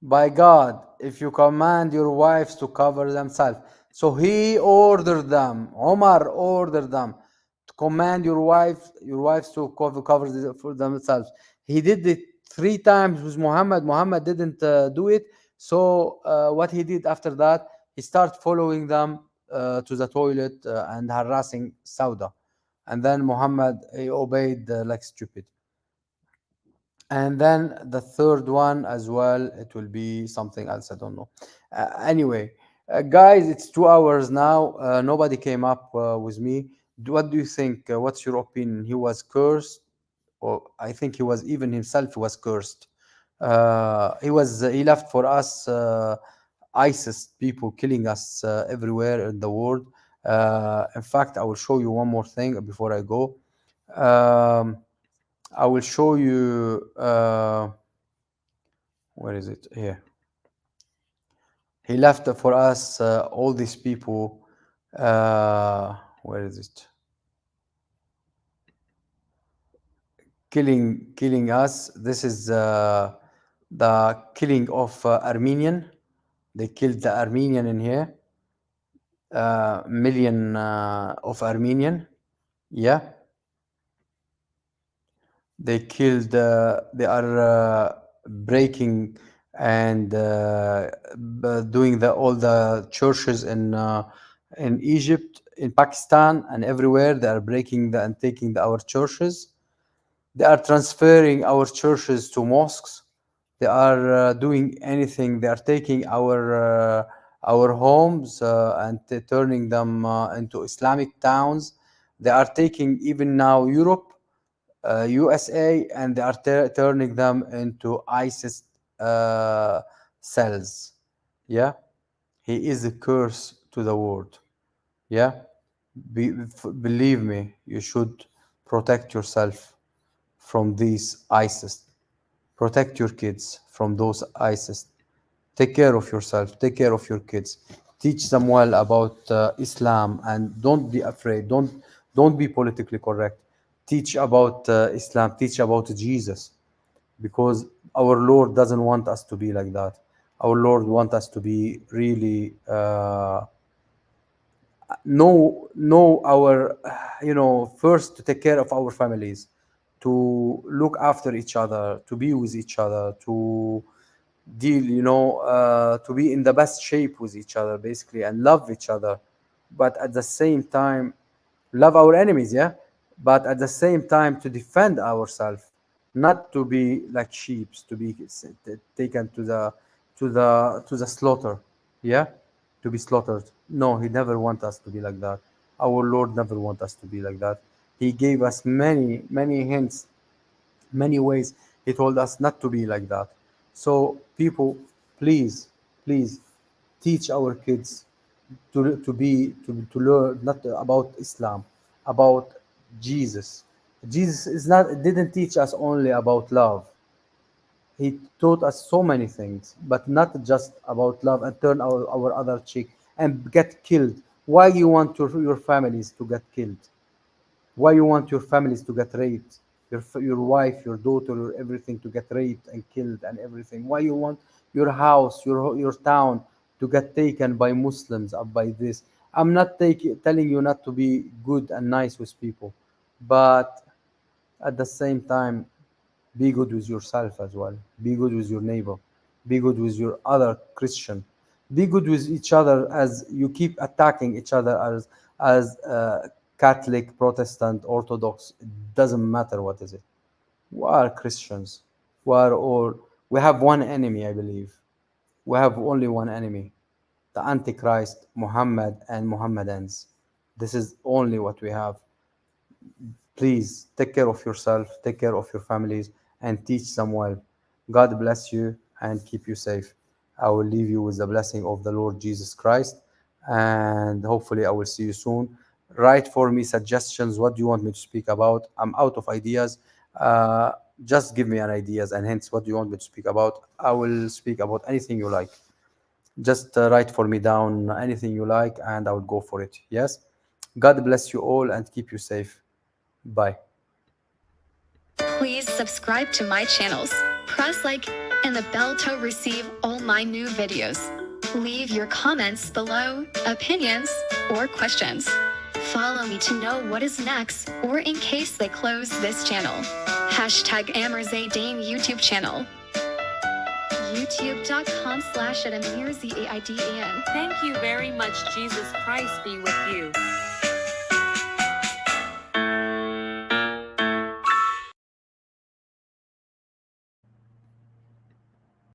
[SPEAKER 2] by God, if you command your wives to cover themselves." So he ordered them, Omar ordered them to command your wives to cover for themselves. He did it 3 times with Muhammad. Muhammad didn't do it. So what he did after that, he started following them to the toilet and harassing Sauda. And then Muhammad, he obeyed like stupid. And then the third one as well, it will be something else. I don't know. Anyway, guys, it's 2 hours now. Nobody came up with me. What do you think? What's your opinion? He was cursed, or I think he was even himself was cursed. He left for us ISIS people killing us everywhere in the world. In fact, I will show you one more thing before I go. I will show you. Where is it? Here. He left for us all these people. Where is it? Killing us. This is the killing of Armenian. They killed the Armenian in here. Million of Armenian. Yeah. They killed. They are breaking and doing all the churches in Egypt, in Pakistan, and everywhere. They are breaking and taking our churches. They are transferring our churches to mosques. They are doing anything. They are taking our homes and turning them into Islamic towns. They are taking even now Europe, USA, and they are turning them into ISIS cells. Yeah, he is a curse to the world. Yeah, believe me, you should protect yourself from these ISIS Protect your kids from those ISIS. Take care of yourself. Take care of your kids. Teach them well about Islam, and don't be afraid. Don't be politically correct. Teach about Islam. Teach about Jesus, because our Lord doesn't want us to be like that. Our Lord wants us to be really know our, first to take care of our families, to look after each other, to be with each other, to deal, to be in the best shape with each other, basically, and love each other. But at the same time, love our enemies, yeah. But at the same time, to defend ourselves, not to be like sheep, to be taken to the slaughter, yeah, to be slaughtered. No, he never want us to be like that. Our Lord never want us to be like that. He gave us many hints, many ways. He told us not to be like that. So people, please teach our kids to learn not about Islam, about Jesus. Jesus is not didn't teach us only about love. He taught us so many things, but not just about love and turn our other cheek and get killed. Why you want your families to get killed? Why you want your families to get raped? Your wife, your daughter, your everything to get raped and killed and everything. Why you want your house, your town to get taken by Muslims up by this? I'm not telling you not to be good and nice with people, but at the same time, be good with yourself as well. Be good with your neighbor. Be good with your other Christian. Be good with each other as you keep attacking each other as Catholic, Protestant, Orthodox. It doesn't matter what is it. We are Christians. We are all. We have one enemy, I believe. We have only one enemy: the Antichrist, Muhammad, and Mohammedans. This is only what we have. Please take care of yourself, take care of your families, and teach them well. God bless you and keep you safe. I will leave you with the blessing of the Lord Jesus Christ, and hopefully I will see you soon. Write for me suggestions. What do you want me to speak about? I'm out of ideas. Just give me an ideas and hints. What do you want me to speak about? I will speak about anything you like. Just write for me down anything you like, and I will go for it. Yes. God bless you all and keep you safe. Bye.
[SPEAKER 11] Please subscribe to my channels, press like and the bell to receive all my new videos. Leave your comments below, opinions, or questions. Follow me to know what is next, or in case they close this channel. Hashtag Amir Zaidain YouTube channel. YouTube.com/@AmirZaidan.
[SPEAKER 12] Thank you very much. Jesus Christ be with you.